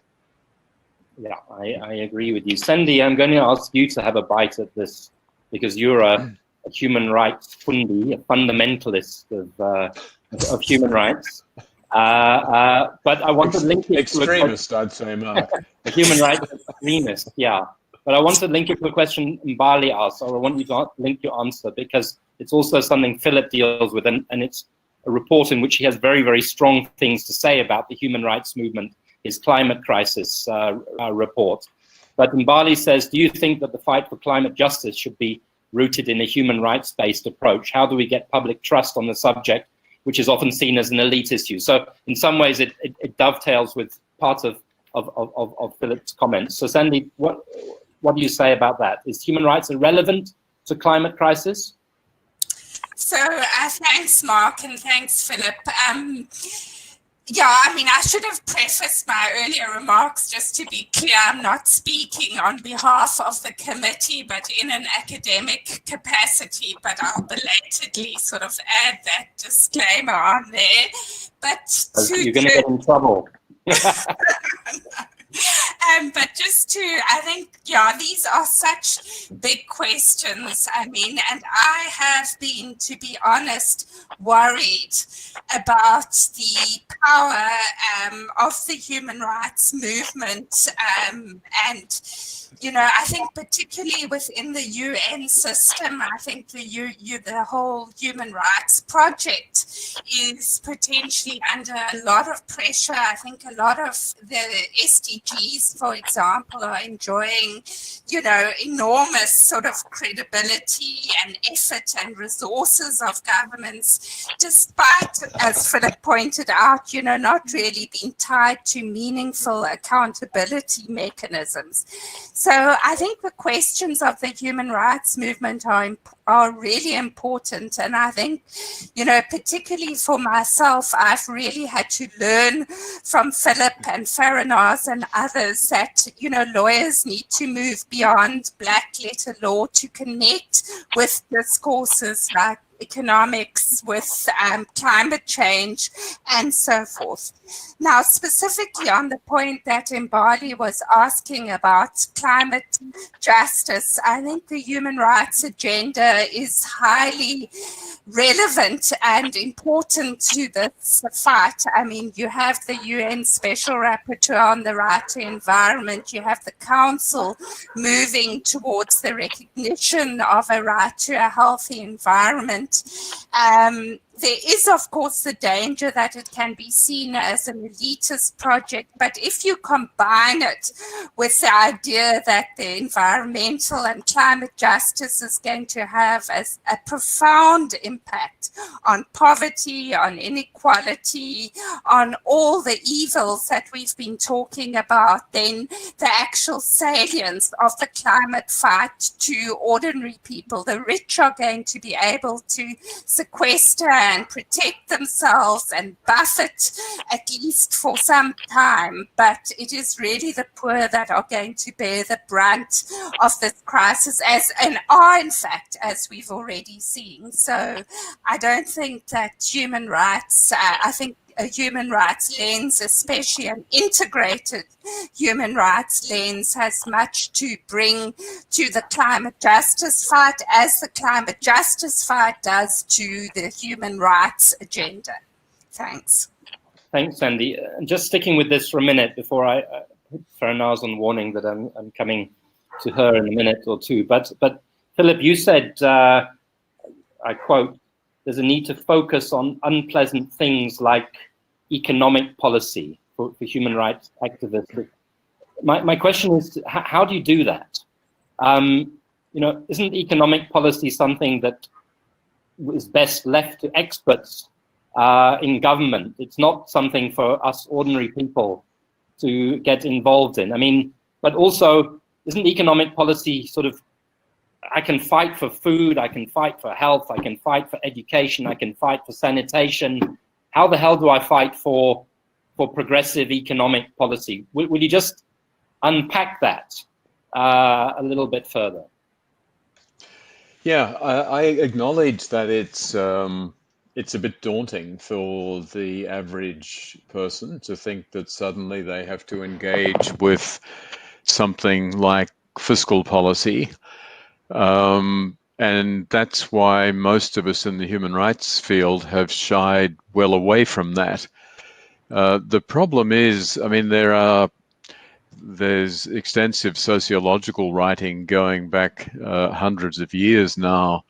Yeah, I agree with you. Sandy, I'm going to ask you to have a bite at this, because you're a human rights fundi, a fundamentalist of human rights. But I want to link it extremist, I'd say, Mark. A human rights extremist, yeah. But I want to link it to a question Mbali asked, or I want you to link your answer, because it's also something Philip deals with, and it's a report in which he has very, very strong things to say about the human rights movement, his climate crisis report. But Mbali says, do you think that the fight for climate justice should be rooted in a human rights-based approach? How do we get public trust on the subject, which is often seen as an elite issue? So in some ways, it dovetails with part of Philip's comments. So Sandy, what do you say about that? Is human rights irrelevant to climate crisis? So thanks, Mark, and thanks, Philip. Yeah, I mean, I should have prefaced my earlier remarks just to be clear. I'm not speaking on behalf of the committee, but in an academic capacity. But I'll belatedly sort of add that disclaimer on there. But you're going to get in trouble. But just to, I think, yeah, these are such big questions. I mean, and I have been, to be honest, worried about the power of the human rights movement. And, you know, I think particularly within the UN system, I think the whole human rights project is potentially under a lot of pressure. I think a lot of the SDGs, for example, are enjoying, you know, enormous sort of credibility and effort and resources of governments, despite, as Philip pointed out, you know, not really being tied to meaningful accountability mechanisms. So I think the questions of the human rights movement are really important. And I think, you know, particularly for myself, I've really had to learn from Philip and Faranaaz and others that, you know, lawyers need to move beyond black letter law to connect with discourses like economics, with climate change, and so forth. Now, specifically on the point that Mbali was asking about climate justice, I think the human rights agenda is highly relevant and important to this fight. I mean, you have the UN Special Rapporteur on the right to environment, you have the Council moving towards the recognition of a right to a healthy environment. There is, of course, the danger that it can be seen as an elitist project, but if you combine it with the idea that the environmental and climate justice is going to have a profound impact on poverty, on inequality, on all the evils that we've been talking about, then the actual salience of the climate fight to ordinary people, the rich are going to be able to sequester and protect themselves and buffet at least for some time, but it is really the poor that are going to bear the brunt of this crisis, and are in fact, as we've already seen. So I don't think that human rights, I think a human rights lens, especially an integrated human rights lens, has much to bring to the climate justice fight, as the climate justice fight does to the human rights agenda. Thanks. Thanks, Sandy. Just sticking with this for a minute before I put Faranaaz on warning that I'm coming to her in a minute or two. But Philip, you said, I quote, there's a need to focus on unpleasant things like economic policy for human rights activists. My question is, how do you do that? You know, isn't economic policy something that is best left to experts in government? It's not something for us ordinary people to get involved in. I mean, but also, isn't economic policy sort of, I can fight for food, I can fight for health, I can fight for education, I can fight for sanitation. How the hell do I fight for progressive economic policy? Will you just unpack that a little bit further? Yeah, I acknowledge that it's a bit daunting for the average person to think that suddenly they have to engage with something like fiscal policy. And that's why most of us in the human rights field have shied well away from that. The problem is, I mean, there's extensive sociological writing going back hundreds of years now,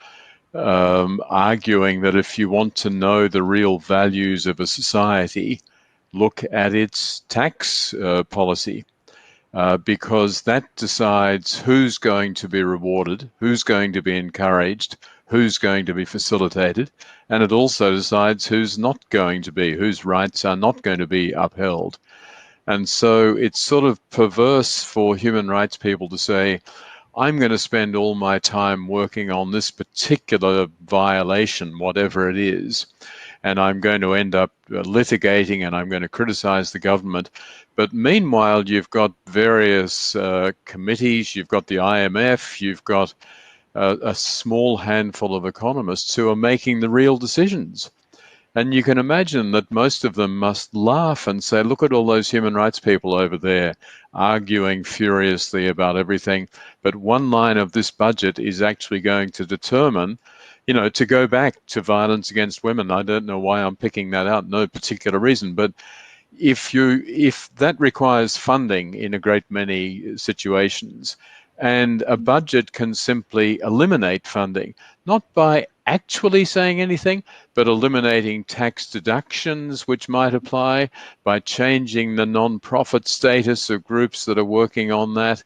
arguing that if you want to know the real values of a society, look at its tax policy, because that decides who's going to be rewarded, who's going to be encouraged, who's going to be facilitated, and it also decides who's not going to be, whose rights are not going to be upheld. And so it's sort of perverse for human rights people to say, I'm going to spend all my time working on this particular violation, whatever it is, and I'm going to end up litigating and I'm going to criticize the government. But meanwhile, you've got various committees, you've got the IMF, you've got a small handful of economists who are making the real decisions. And you can imagine that most of them must laugh and say, look at all those human rights people over there arguing furiously about everything. But one line of this budget is actually going to determine, you know, to go back to violence against women. I don't know why I'm picking that out, no particular reason. But if that requires funding in a great many situations, and a budget can simply eliminate funding, not by actually saying anything, but eliminating tax deductions which might apply, by changing the non-profit status of groups that are working on that,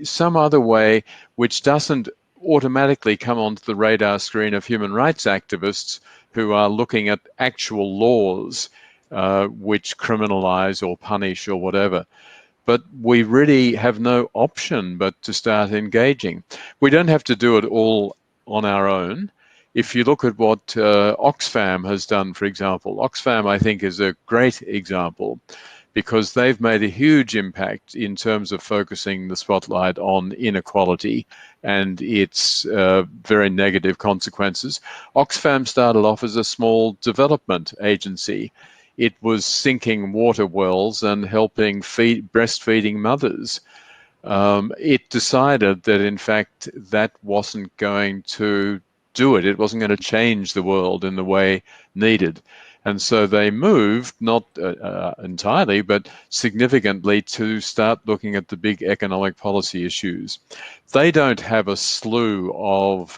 some other way which doesn't automatically come onto the radar screen of human rights activists who are looking at actual laws which criminalize or punish or whatever. But we really have no option but to start engaging. We don't have to do it all on our own. If you look at what Oxfam has done, for example, Oxfam, I think, is a great example because they've made a huge impact in terms of focusing the spotlight on inequality and its very negative consequences. Oxfam started off as a small development agency. It was sinking water wells and helping breastfeeding mothers. It decided that, in fact, that wasn't going to do it. It wasn't going to change the world in the way needed. And so they moved, not entirely, but significantly, to start looking at the big economic policy issues. They don't have a slew of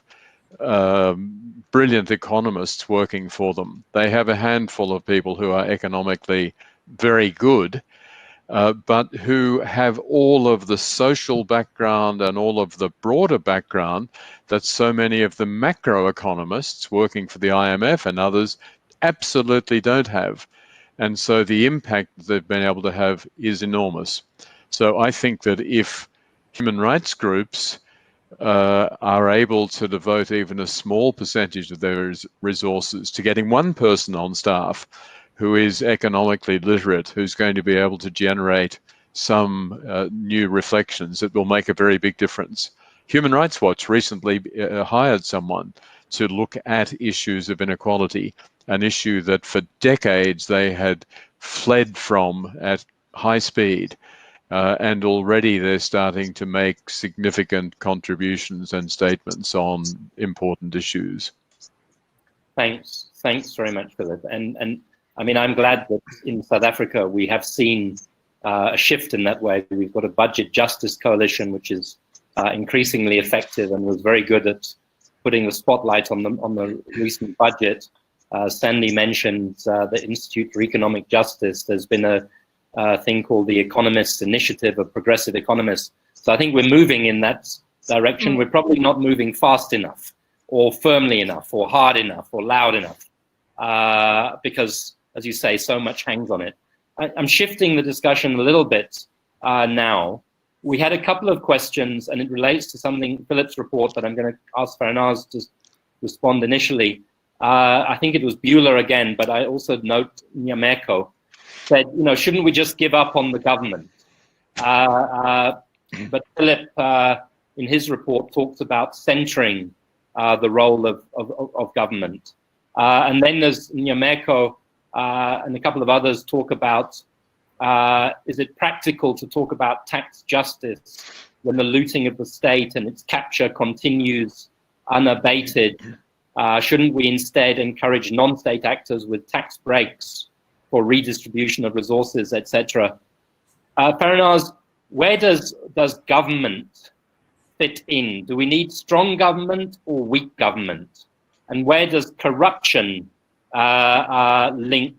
brilliant economists working for them. They have a handful of people who are economically very good, but who have all of the social background and all of the broader background that so many of the macroeconomists working for the IMF and others absolutely don't have. And so the impact that they've been able to have is enormous. So I think that if human rights groups are able to devote even a small percentage of their resources to getting one person on staff who is economically literate, who's going to be able to generate some new reflections, it will make a very big difference. Human Rights Watch recently hired someone to look at issues of inequality, an issue that for decades they had fled from at high speed. And already they're starting to make significant contributions and statements on important issues. Thanks very much, Philip. And I mean, I'm glad that in South Africa we have seen a shift in that way. We've got a budget justice coalition which is increasingly effective and was very good at putting the spotlight on the recent budget. Stanley mentioned the Institute for Economic Justice. There's been a thing called the Economists Initiative of Progressive Economists. So I think we're moving in that direction. We're probably not moving fast enough or firmly enough or hard enough or loud enough because, as you say, so much hangs on it. I'm shifting the discussion a little bit now. We had a couple of questions, and it relates to something, Philip's report, that I'm going to ask Faranaaz to respond initially. I think it was Bueller again, but I also note Nyameko said, you know, shouldn't we just give up on the government? But Philip, in his report, talks about centering the role of government. And then there's Nyameko and a couple of others talk about, is it practical to talk about tax justice when the looting of the state and its capture continues unabated? Shouldn't we instead encourage non-state actors with tax breaks for redistribution of resources, etc. Faranaaz, where does government fit in? Do we need strong government or weak government? And where does corruption link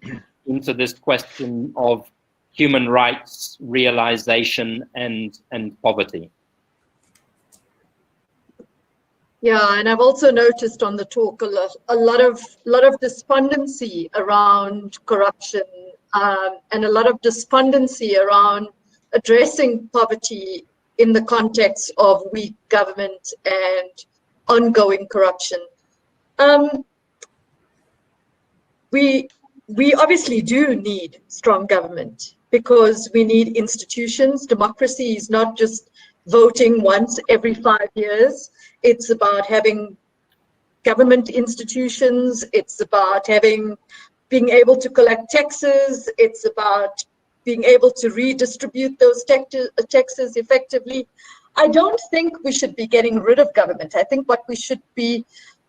into this question of human rights realization and poverty? Yeah, and I've also noticed on the talk a lot of despondency around corruption, and a lot of despondency around addressing poverty in the context of weak government and ongoing corruption. We obviously do need strong government because we need institutions. Democracy is not just voting once every 5 years. It's about having government institutions. It's about being able to collect taxes. It's about being able to redistribute those taxes effectively. I don't think we should be getting rid of government. I think what we should be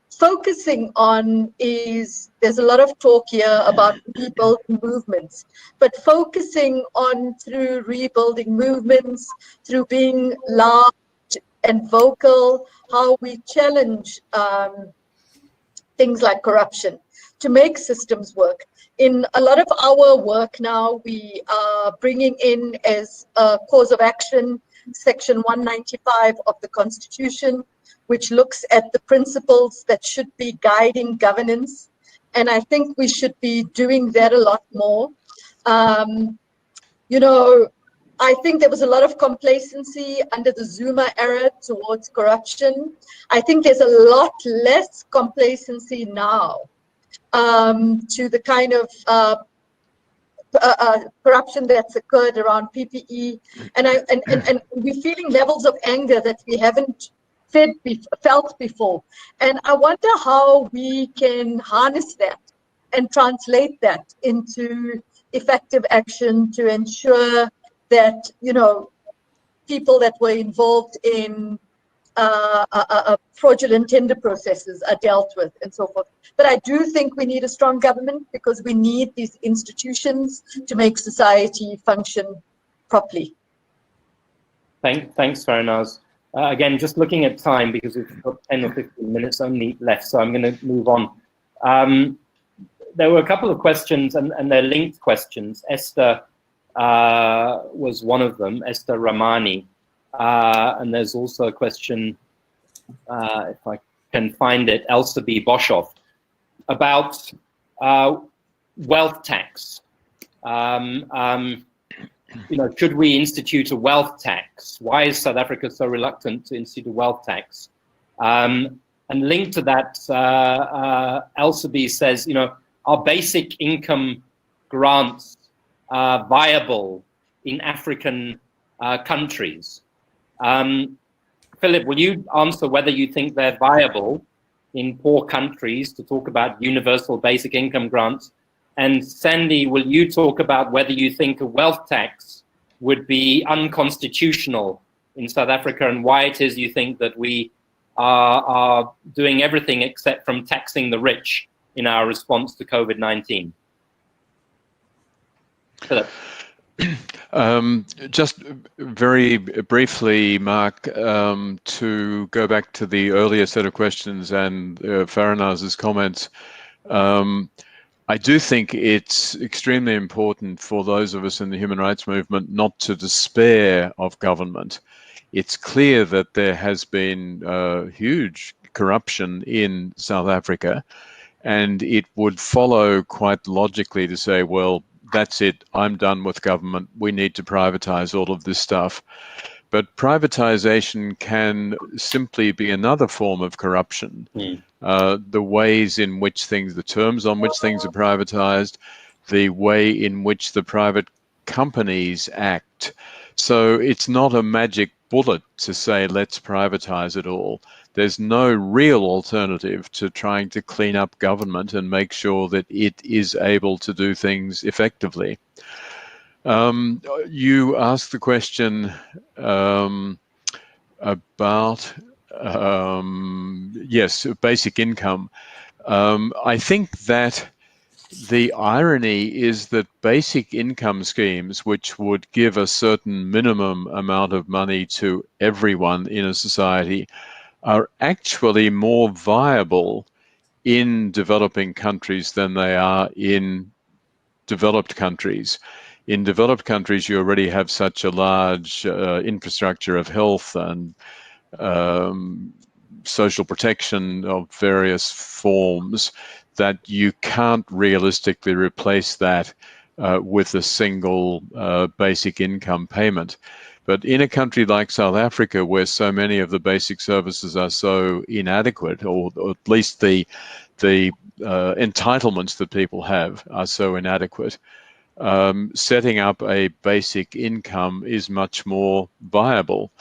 focusing on is, there's a lot of talk here about rebuilding movements, but focusing on through rebuilding movements, through being loud and vocal, how we challenge things like corruption to make systems work. In a lot of our work now, we are bringing in as a cause of action Section 195 of the Constitution, which looks at the principles that should be guiding governance. And I think we should be doing that a lot more. You know, I think there was a lot of complacency under the Zuma era towards corruption. I think there's a lot less complacency now to the kind of corruption that's occurred around PPE. And we're feeling levels of anger that we haven't felt before. And I wonder how we can harness that and translate that into effective action to ensure that, you know, people that were involved in fraudulent tender processes are dealt with and so forth. But I do think we need a strong government because we need these institutions to make society function properly. Thanks, Faranaaz. Again, just looking at time, because we've got 10 or 15 minutes only left, so I'm going to move on. There were a couple of questions, and they're linked questions. Esther was one of them, Esther Ramani. And there's also a question, if I can find it, Elsa B. Boshoff, about wealth tax. You know, should we institute a wealth tax? Why is South Africa so reluctant to institute a wealth tax? And linked to that, Elsa B. says, you know, are basic income grants viable in African countries? Philip, will you answer whether you think they're viable in poor countries, to talk about universal basic income grants? And Sandy, will you talk about whether you think a wealth tax would be unconstitutional in South Africa, and why it is you think that we are doing everything except from taxing the rich in our response to COVID-19? Philip. Just very briefly, Mark, to go back to the earlier set of questions and Faranaaz's comments. I do think it's extremely important for those of us in the human rights movement not to despair of government. It's clear that there has been huge corruption in South Africa, and it would follow quite logically to say, well, that's it, I'm done with government, we need to privatize all of this stuff. But privatization can simply be another form of corruption. The ways in which things, the terms on which things are privatized, the way in which the private companies act. So it's not a magic bullet to say, let's privatize it all. There's no real alternative to trying to clean up government and make sure that it is able to do things effectively. You asked the question about, yes, basic income. I think that the irony is that basic income schemes, which would give a certain minimum amount of money to everyone in a society, are actually more viable in developing countries than they are in developed countries. In developed countries, you already have such a large infrastructure of health and social protection of various forms that you can't realistically replace that with a single basic income payment. But in a country like South Africa, where so many of the basic services are so inadequate, or at least the entitlements that people have are so inadequate, setting up a basic income is much more viable.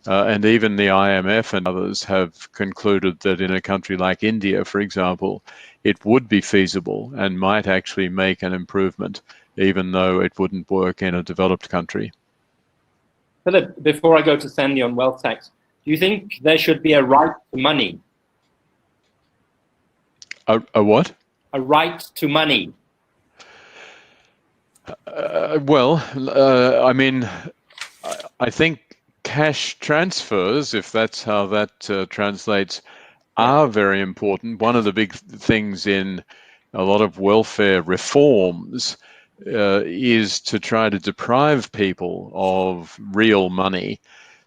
And even the IMF and others have concluded that in a country like India, for example, it would be feasible and might actually make an improvement, even though it wouldn't work in a developed country. Philip, before I go to Sandy on wealth tax, do you think there should be a right to money? A what? A right to money. I mean, I think cash transfers, if that's how that translates, are very important. One of the big things in a lot of welfare reforms is to try to deprive people of real money.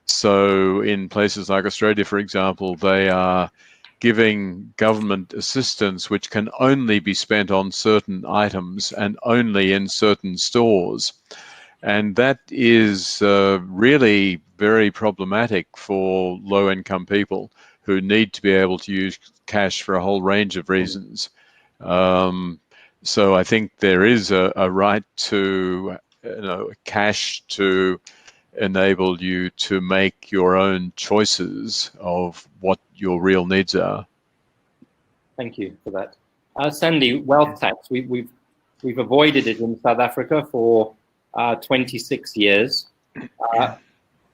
So in places like Australia, for example, they are giving government assistance which can only be spent on certain items and only in certain stores. And that is really very problematic for low-income people who need to be able to use cash for a whole range of reasons. So I think there is a right to cash to enable you to make your own choices of what your real needs are. Thank you for that. Sandy, wealth tax, we've avoided it in South Africa for 26 years.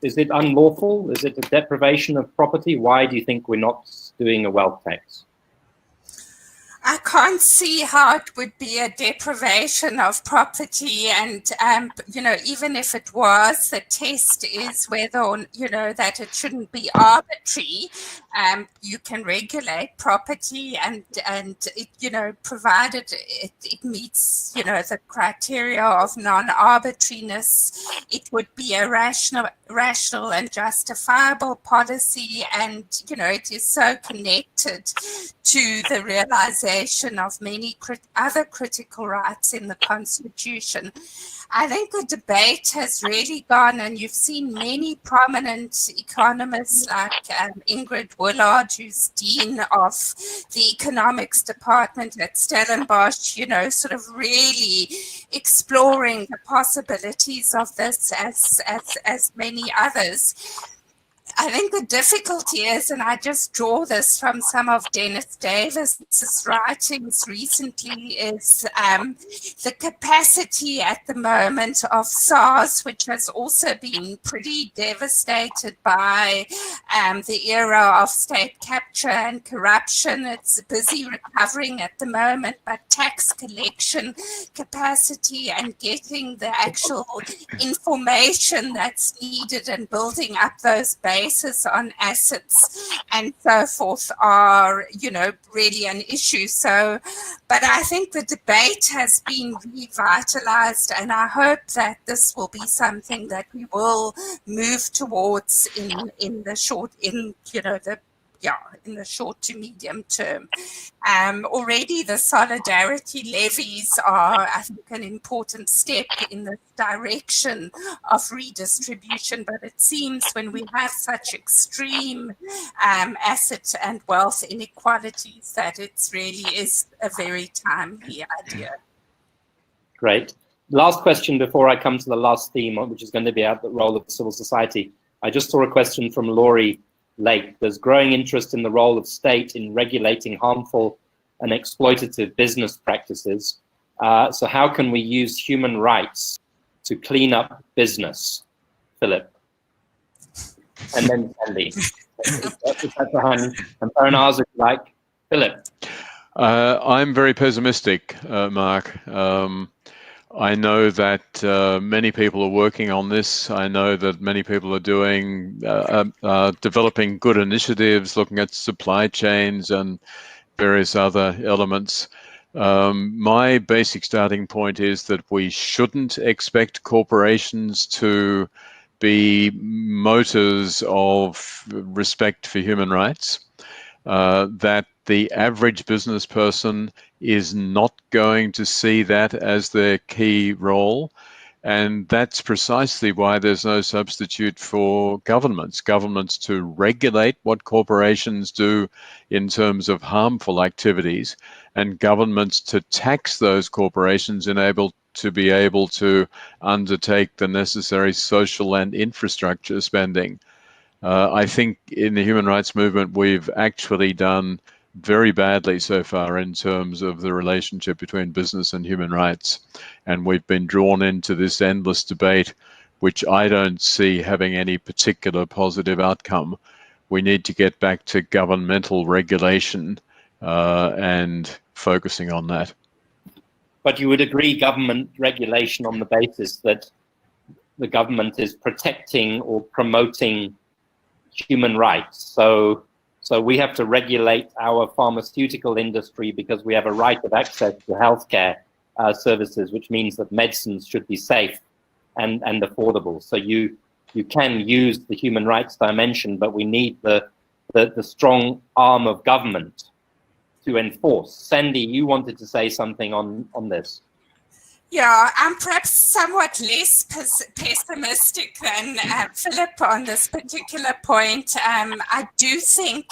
Is it unlawful? Is it a deprivation of property? Why do you think we're not doing a wealth tax? I can't see how it would be a deprivation of property, and even if it was, the test is whether that it shouldn't be arbitrary. You can regulate property, and it, provided it meets the criteria of non-arbitrariness, it would be a rational and justifiable policy, and it is so connected to the realization of many other critical rights in the Constitution. I think the debate has really gone, and you've seen many prominent economists like Ingrid Willard, who's Dean of the Economics Department at Stellenbosch, sort of really exploring the possibilities of this as many others. I think the difficulty is, and I just draw this from some of Dennis Davis's writings recently, is the capacity at the moment of SARS, which has also been pretty devastated by the era of state capture and corruption. It's busy recovering at the moment, but tax collection capacity and getting the actual information that's needed and building up those bases on assets and so forth are, really an issue. So, but I think the debate has been revitalized, and I hope that this will be something that we will move towards in the short to medium term. Already the solidarity levies are, I think, an important step in the direction of redistribution, but it seems when we have such extreme asset and wealth inequalities that it really is a very timely idea. Great. Last question before I come to the last theme, which is going to be about the role of civil society. I just saw a question from Laurie Lake. There's growing interest in the role of state in regulating harmful and exploitative business practices. So how can we use human rights to clean up business? Philip. And then Sandy. And Faranaaz, like Philip. I'm very pessimistic, Mark. I know that many people are working on this. I know that many people are doing, developing good initiatives, looking at supply chains and various other elements. My basic starting point is that we shouldn't expect corporations to be motors of respect for human rights. That the average business person is not going to see that as their key role. And that's precisely why there's no substitute for governments. Governments to regulate what corporations do in terms of harmful activities, and governments to tax those corporations and to be able to undertake the necessary social and infrastructure spending. I think in the human rights movement, we've actually done very badly so far in terms of the relationship between business and human rights. And we've been drawn into this endless debate, which I don't see having any particular positive outcome. We need to get back to governmental regulation and focusing on that. But you would agree government regulation on the basis that the government is protecting or promoting human rights. So we have to regulate our pharmaceutical industry because we have a right of access to healthcare services, which means that medicines should be safe and affordable. So you can use the human rights dimension, but we need the strong arm of government to enforce. Sandy, you wanted to say something on this. Yeah, I'm perhaps somewhat less pessimistic than Philip on this particular point. I do think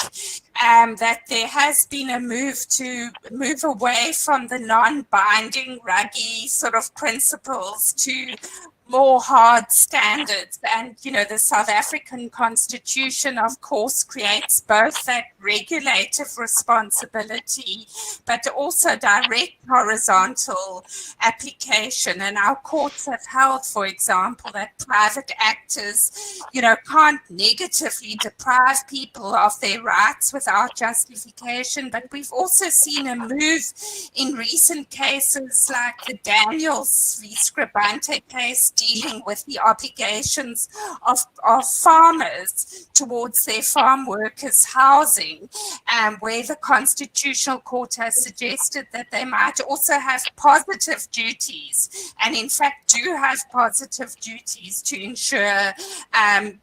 that there has been a move away from the non-binding, ruggy sort of principles to more hard standards. And, you know, the South African Constitution, of course, creates both that regulative responsibility, but also direct horizontal application. And our courts have held, for example, that private actors, you know, can't negatively deprive people of their rights without justification. But we've also seen a move in recent cases like the Daniels v. Scribante case, dealing with the obligations of farmers towards their farm workers' housing, where the Constitutional Court has suggested that they might also have positive duties, and in fact do have positive duties to ensure,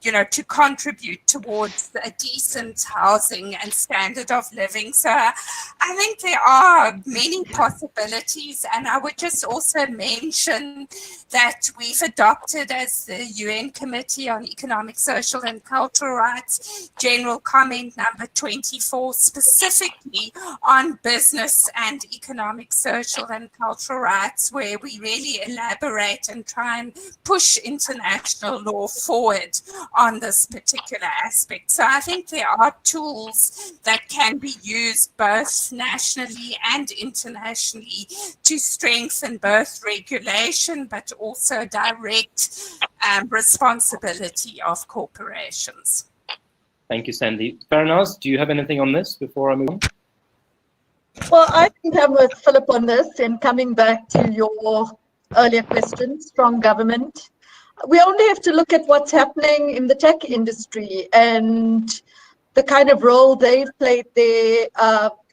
you know, to contribute towards a decent housing and standard of living. So I think there are many possibilities, and I would just also mention that we've adopted as the UN Committee on Economic, Social and Cultural Rights General Comment number 24, specifically on business and economic, social and cultural rights, where we really elaborate and try and push international law forward on this particular aspect. So I think there are tools that can be used both nationally and internationally to strengthen both regulation but also direct responsibility of corporations. Thank you, Sandy. Faranaaz, do you have anything on this before I move on? Well, I think I'm with Philip on this, and coming back to your earlier question, strong government. We only have to look at what's happening in the tech industry and the kind of role they've played there,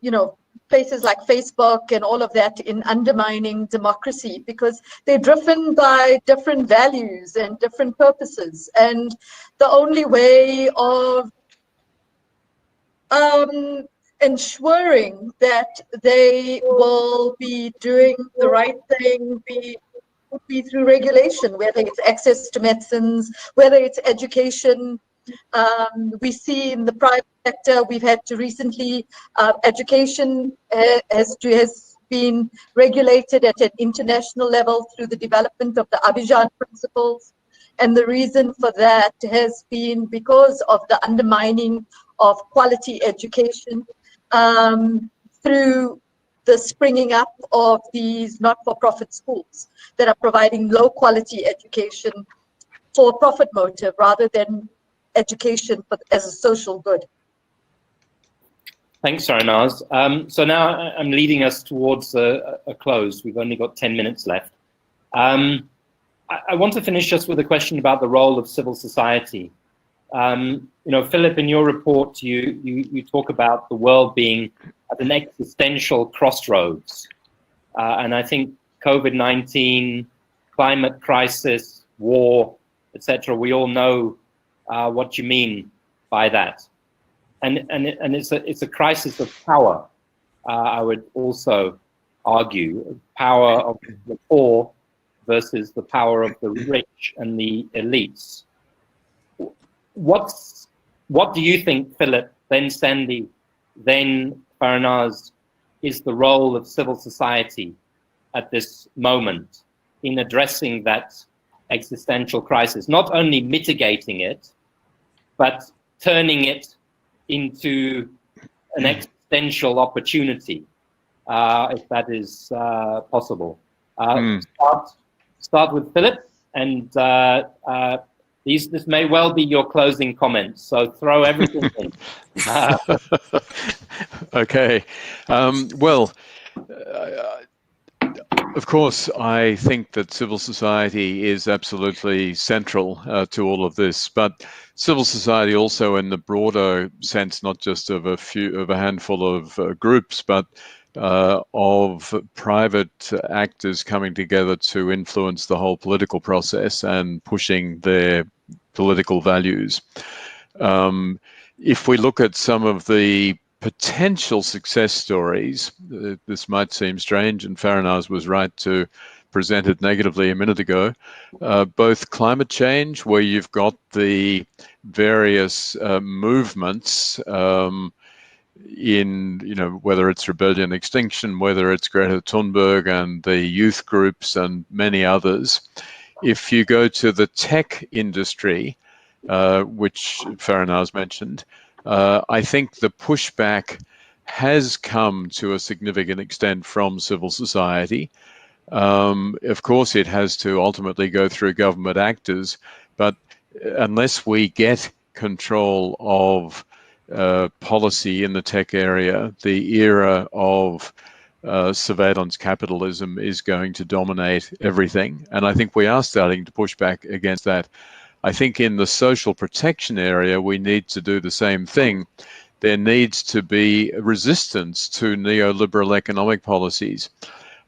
you know, places like Facebook and all of that in undermining democracy, because they're driven by different values and different purposes. And the only way of ensuring that they will be doing the right thing would be through regulation, whether it's access to medicines, whether it's education. We see in the private sector, we've had to recently, education has been regulated at an international level through the development of the Abidjan principles. And the reason for that has been because of the undermining of quality education through the springing up of these not-for-profit schools that are providing low-quality education for profit motive rather than education as a social good. Thanks, Faranaaz. So now I'm leading us towards a close. We've only got 10 minutes left. I want to finish just with a question about the role of civil society. Philip, in your report, you talk about the world being at an existential crossroads. And I think COVID-19, climate crisis, war, etc., we all know what you mean by that. And it's a crisis of power. I would also argue power of the poor versus the power of the rich and the elites. What do you think, Philip, then Sandy, then Faranaaz, is the role of civil society at this moment in addressing that existential crisis? Not only mitigating it, but turning it into an existential opportunity, if that is possible. Start with Philip, and this may well be your closing comments, so throw everything in. Okay. Of course, I think that civil society is absolutely central to all of this, but civil society also in the broader sense, not just of a handful of groups, but of private actors coming together to influence the whole political process and pushing their political values. If we look at some of the potential success stories, this might seem strange, and Faranaaz was right to present it negatively a minute ago, both climate change, where you've got the various movements in, whether it's Rebellion Extinction, whether it's Greta Thunberg and the youth groups and many others. If you go to the tech industry, which Faranaaz mentioned, I think the pushback has come to a significant extent from civil society. Of course, it has to ultimately go through government actors, but unless we get control of policy in the tech area, the era of surveillance capitalism is going to dominate everything. And I think we are starting to push back against that. I think in the social protection area, we need to do the same thing. There needs to be resistance to neoliberal economic policies.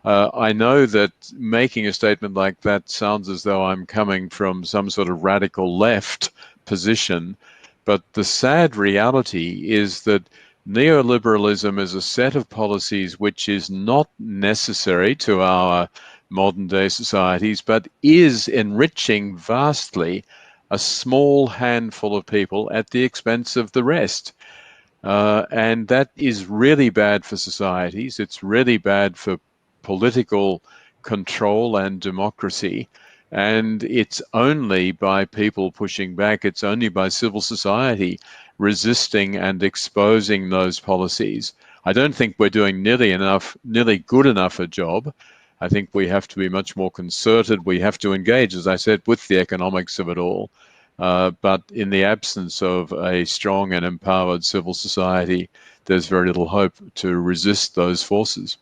I know that making a statement like that sounds as though I'm coming from some sort of radical left position, but the sad reality is that neoliberalism is a set of policies which is not necessary to our modern day societies, but is enriching vastly a small handful of people at the expense of the rest. And that is really bad for societies. It's really bad for political control and democracy. And it's only by people pushing back, it's only by civil society resisting and exposing those policies. I don't think we're doing nearly good enough a job. I think we have to be much more concerted. We have to engage, as I said, with the economics of it all. But in the absence of a strong and empowered civil society, there's very little hope to resist those forces.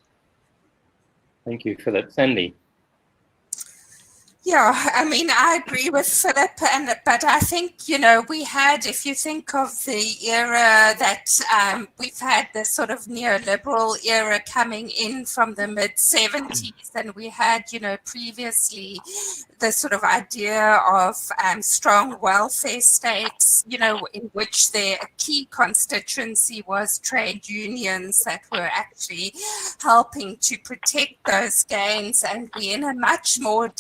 Thank you, Philip. Sandy. Yeah, I mean, I agree with Philip, but I think, we had, if you think of the era that we've had this sort of neoliberal era coming in from the mid-70s, and we had, previously the sort of idea of strong welfare states, in which their key constituency was trade unions that were actually helping to protect those gains, and we're in a much more,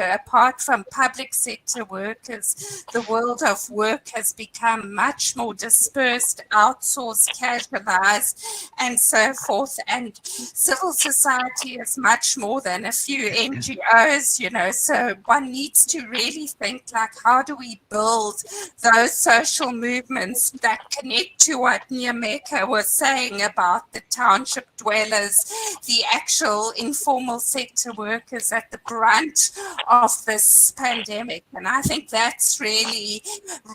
apart from public sector workers, the world of work has become much more dispersed, outsourced, casualized, and so forth. And civil society is much more than a few NGOs, so one needs to really think like, how do we build those social movements that connect to what Nyameka was saying about the township dwellers, the actual informal sector workers at the brunt of this pandemic. And I think that's really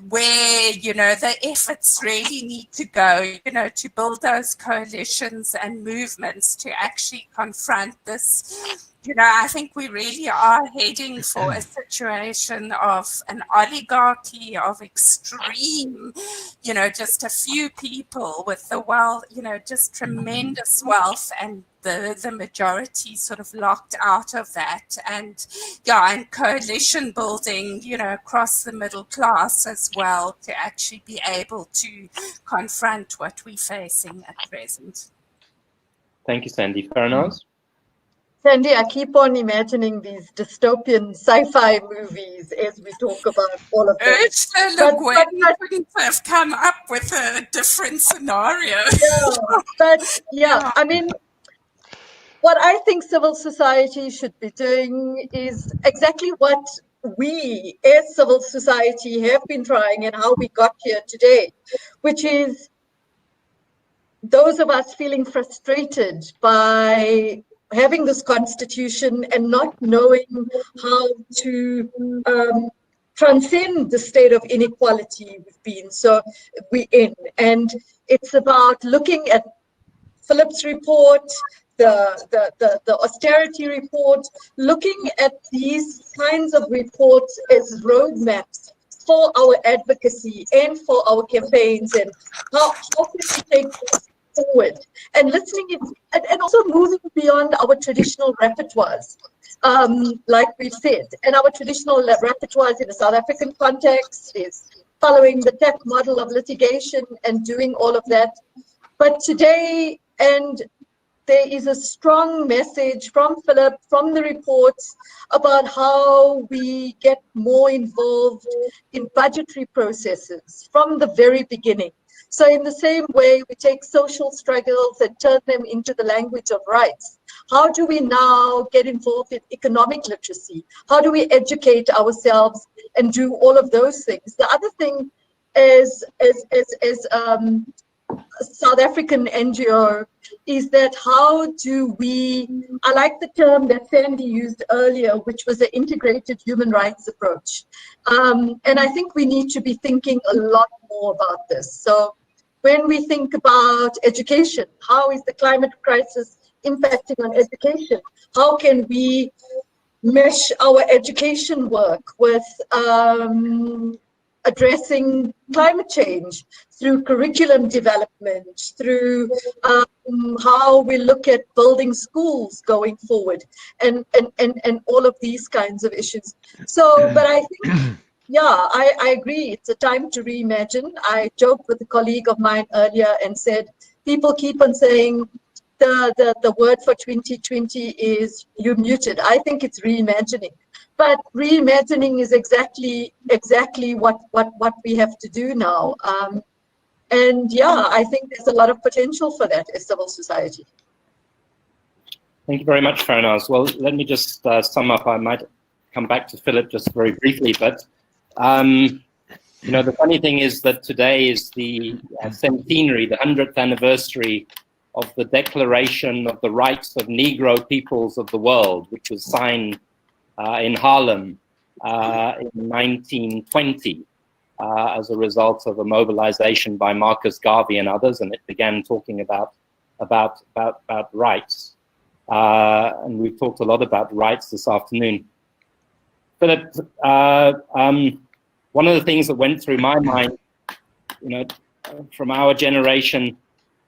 where, the efforts really need to go, to build those coalitions and movements to actually confront this. I think we really are heading for a situation of an oligarchy of extreme, just a few people with the wealth, just tremendous wealth, and the majority sort of locked out of that. And coalition building, across the middle class as well, to actually be able to confront what we're facing at present. Thank you, Sandy. Faranaaz? Sandy, I keep on imagining these dystopian sci-fi movies as we talk about all of this. Ursula Le Guin couldn't have come up with a different scenario. I mean, what I think civil society should be doing is exactly what we as civil society have been trying and how we got here today, which is those of us feeling frustrated by having this constitution and not knowing how to transcend the state of inequality we're in. And it's about looking at Philip's report, the austerity report, looking at these kinds of reports as roadmaps for our advocacy and for our campaigns, and how can we take this forward, and listening and also moving beyond our traditional repertoires, like we've said. And our traditional repertoires in a South African context is following the TAC model of litigation and doing all of that. But today, and there is a strong message from Philip, from the reports, about how we get more involved in budgetary processes from the very beginning. So in the same way, we take social struggles and turn them into the language of rights. How do we now get involved in economic literacy? How do we educate ourselves and do all of those things? The other thing is, South African NGO, is that how do we, I like the term that Sandy used earlier, which was an integrated human rights approach. And I think we need to be thinking a lot more about this. So when we think about education, how is the climate crisis impacting on education? How can we mesh our education work with addressing climate change through curriculum development, through how we look at building schools going forward, and all of these kinds of issues. So, but I think, I agree. It's a time to reimagine. I joked with a colleague of mine earlier and said, people keep on saying the word for 2020 is "you're muted." I think it's reimagining. But reimagining is exactly what we have to do now. And I think there's a lot of potential for that as civil society. Thank you very much, Faranaaz. Well, let me just sum up. I might come back to Philip just very briefly, but the funny thing is that today is the centenary, the 100th anniversary of the Declaration of the Rights of Negro Peoples of the World, which was signed in Harlem in 1920 as a result of a mobilization by Marcus Garvey and others, and it began talking about rights. And we've talked a lot about rights this afternoon. Philip, one of the things that went through my mind, from our generation,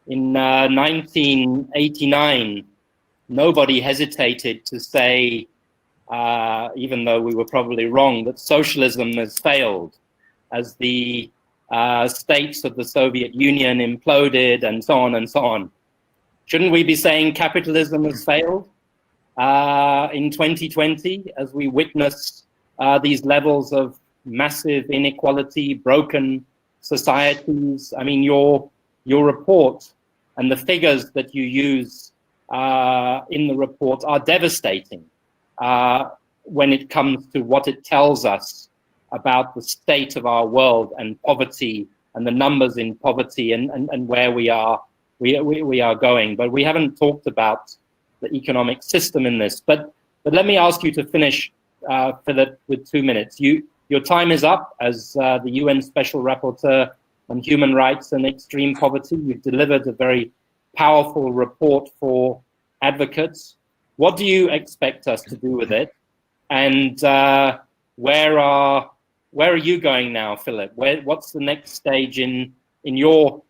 in 1989, nobody hesitated to say, even though we were probably wrong, that socialism has failed as the states of the Soviet Union imploded and so on and so on. Shouldn't we be saying capitalism has failed in 2020 as we witness these levels of massive inequality, broken societies? I mean, your report and the figures that you use in the report are devastating when it comes to what it tells us about the state of our world and poverty and the numbers in poverty and where we are going. But we haven't talked about the economic system in this. But let me ask you to finish Philip, with 2 minutes. Your time is up as the UN Special Rapporteur on Human Rights and Extreme Poverty. You've delivered a very powerful report for advocates. What do you expect us to do with it? And where are you going now, Philip? What's the next stage in your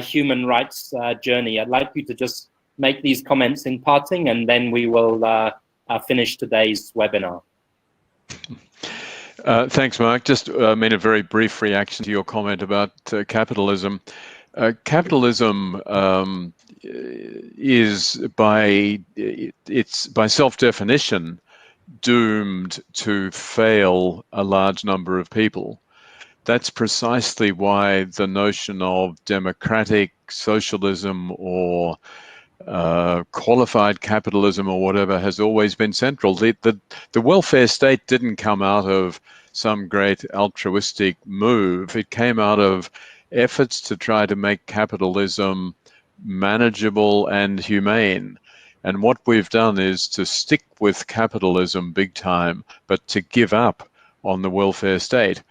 human rights journey? I'd like you to just make these comments in parting, and then we will finish today's webinar. Thanks, Mark. Just a very brief reaction to your comment about capitalism. Capitalism is by self-definition doomed to fail a large number of people. That's precisely why the notion of democratic socialism or qualified capitalism or whatever has always been central. The welfare state didn't come out of some great altruistic move. It came out of efforts to try to make capitalism manageable and humane. And what we've done is to stick with capitalism big time, but to give up on the welfare state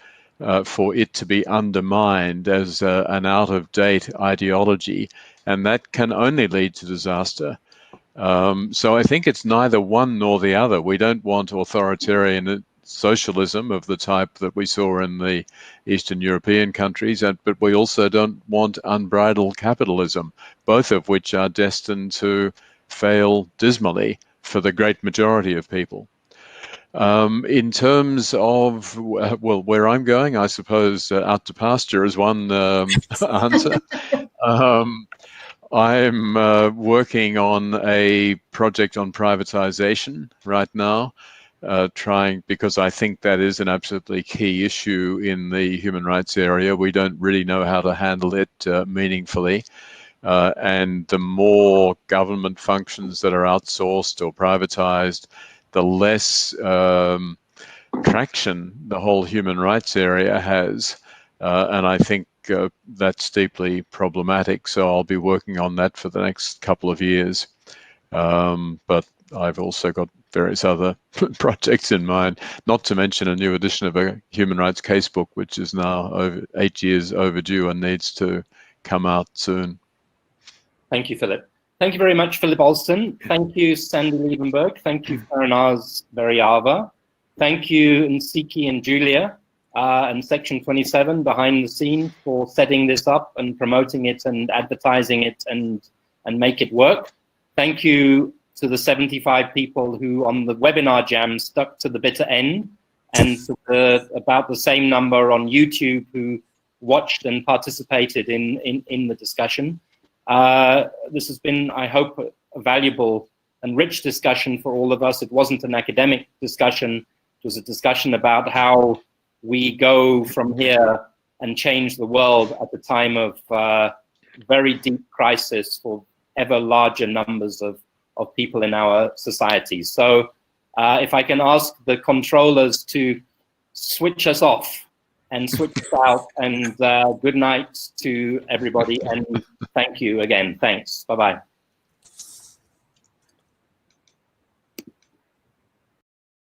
for it to be undermined as an out-of-date ideology. And that can only lead to disaster. So I think it's neither one nor the other. We don't want authoritarian socialism of the type that we saw in the Eastern European countries, but we also don't want unbridled capitalism, both of which are destined to fail dismally for the great majority of people. In terms of, well, where I'm going, I suppose out to pasture is one answer. I'm working on a project on privatization right now, because I think that is an absolutely key issue in the human rights area. We don't really know how to handle it meaningfully. And the more government functions that are outsourced or privatized, the less traction the whole human rights area has. And I think that's deeply problematic. So I'll be working on that for the next couple of years. But I've also got various other projects in mind, not to mention a new edition of a human rights casebook, which is now over 8 years overdue and needs to come out soon. Thank you, Philip. Thank you very much, Philip Alston. Thank you, Sandy Liebenberg. Thank you, Faranaaz Veriava. Thank you, Nsiki and Julia, and Section 27 behind the scenes for setting this up and promoting it and advertising it and make it work. Thank you to the 75 people who on the webinar jam stuck to the bitter end, and to about the same number on YouTube who watched and participated in the discussion. This has been, I hope, a valuable and rich discussion for all of us. It wasn't an academic discussion. It was a discussion about how we go from here and change the world at the time of very deep crisis for ever larger numbers of people in our society. So if I can ask the controllers to switch us off and switch us out, and good night to everybody, and thank you again. Thanks. Bye-bye.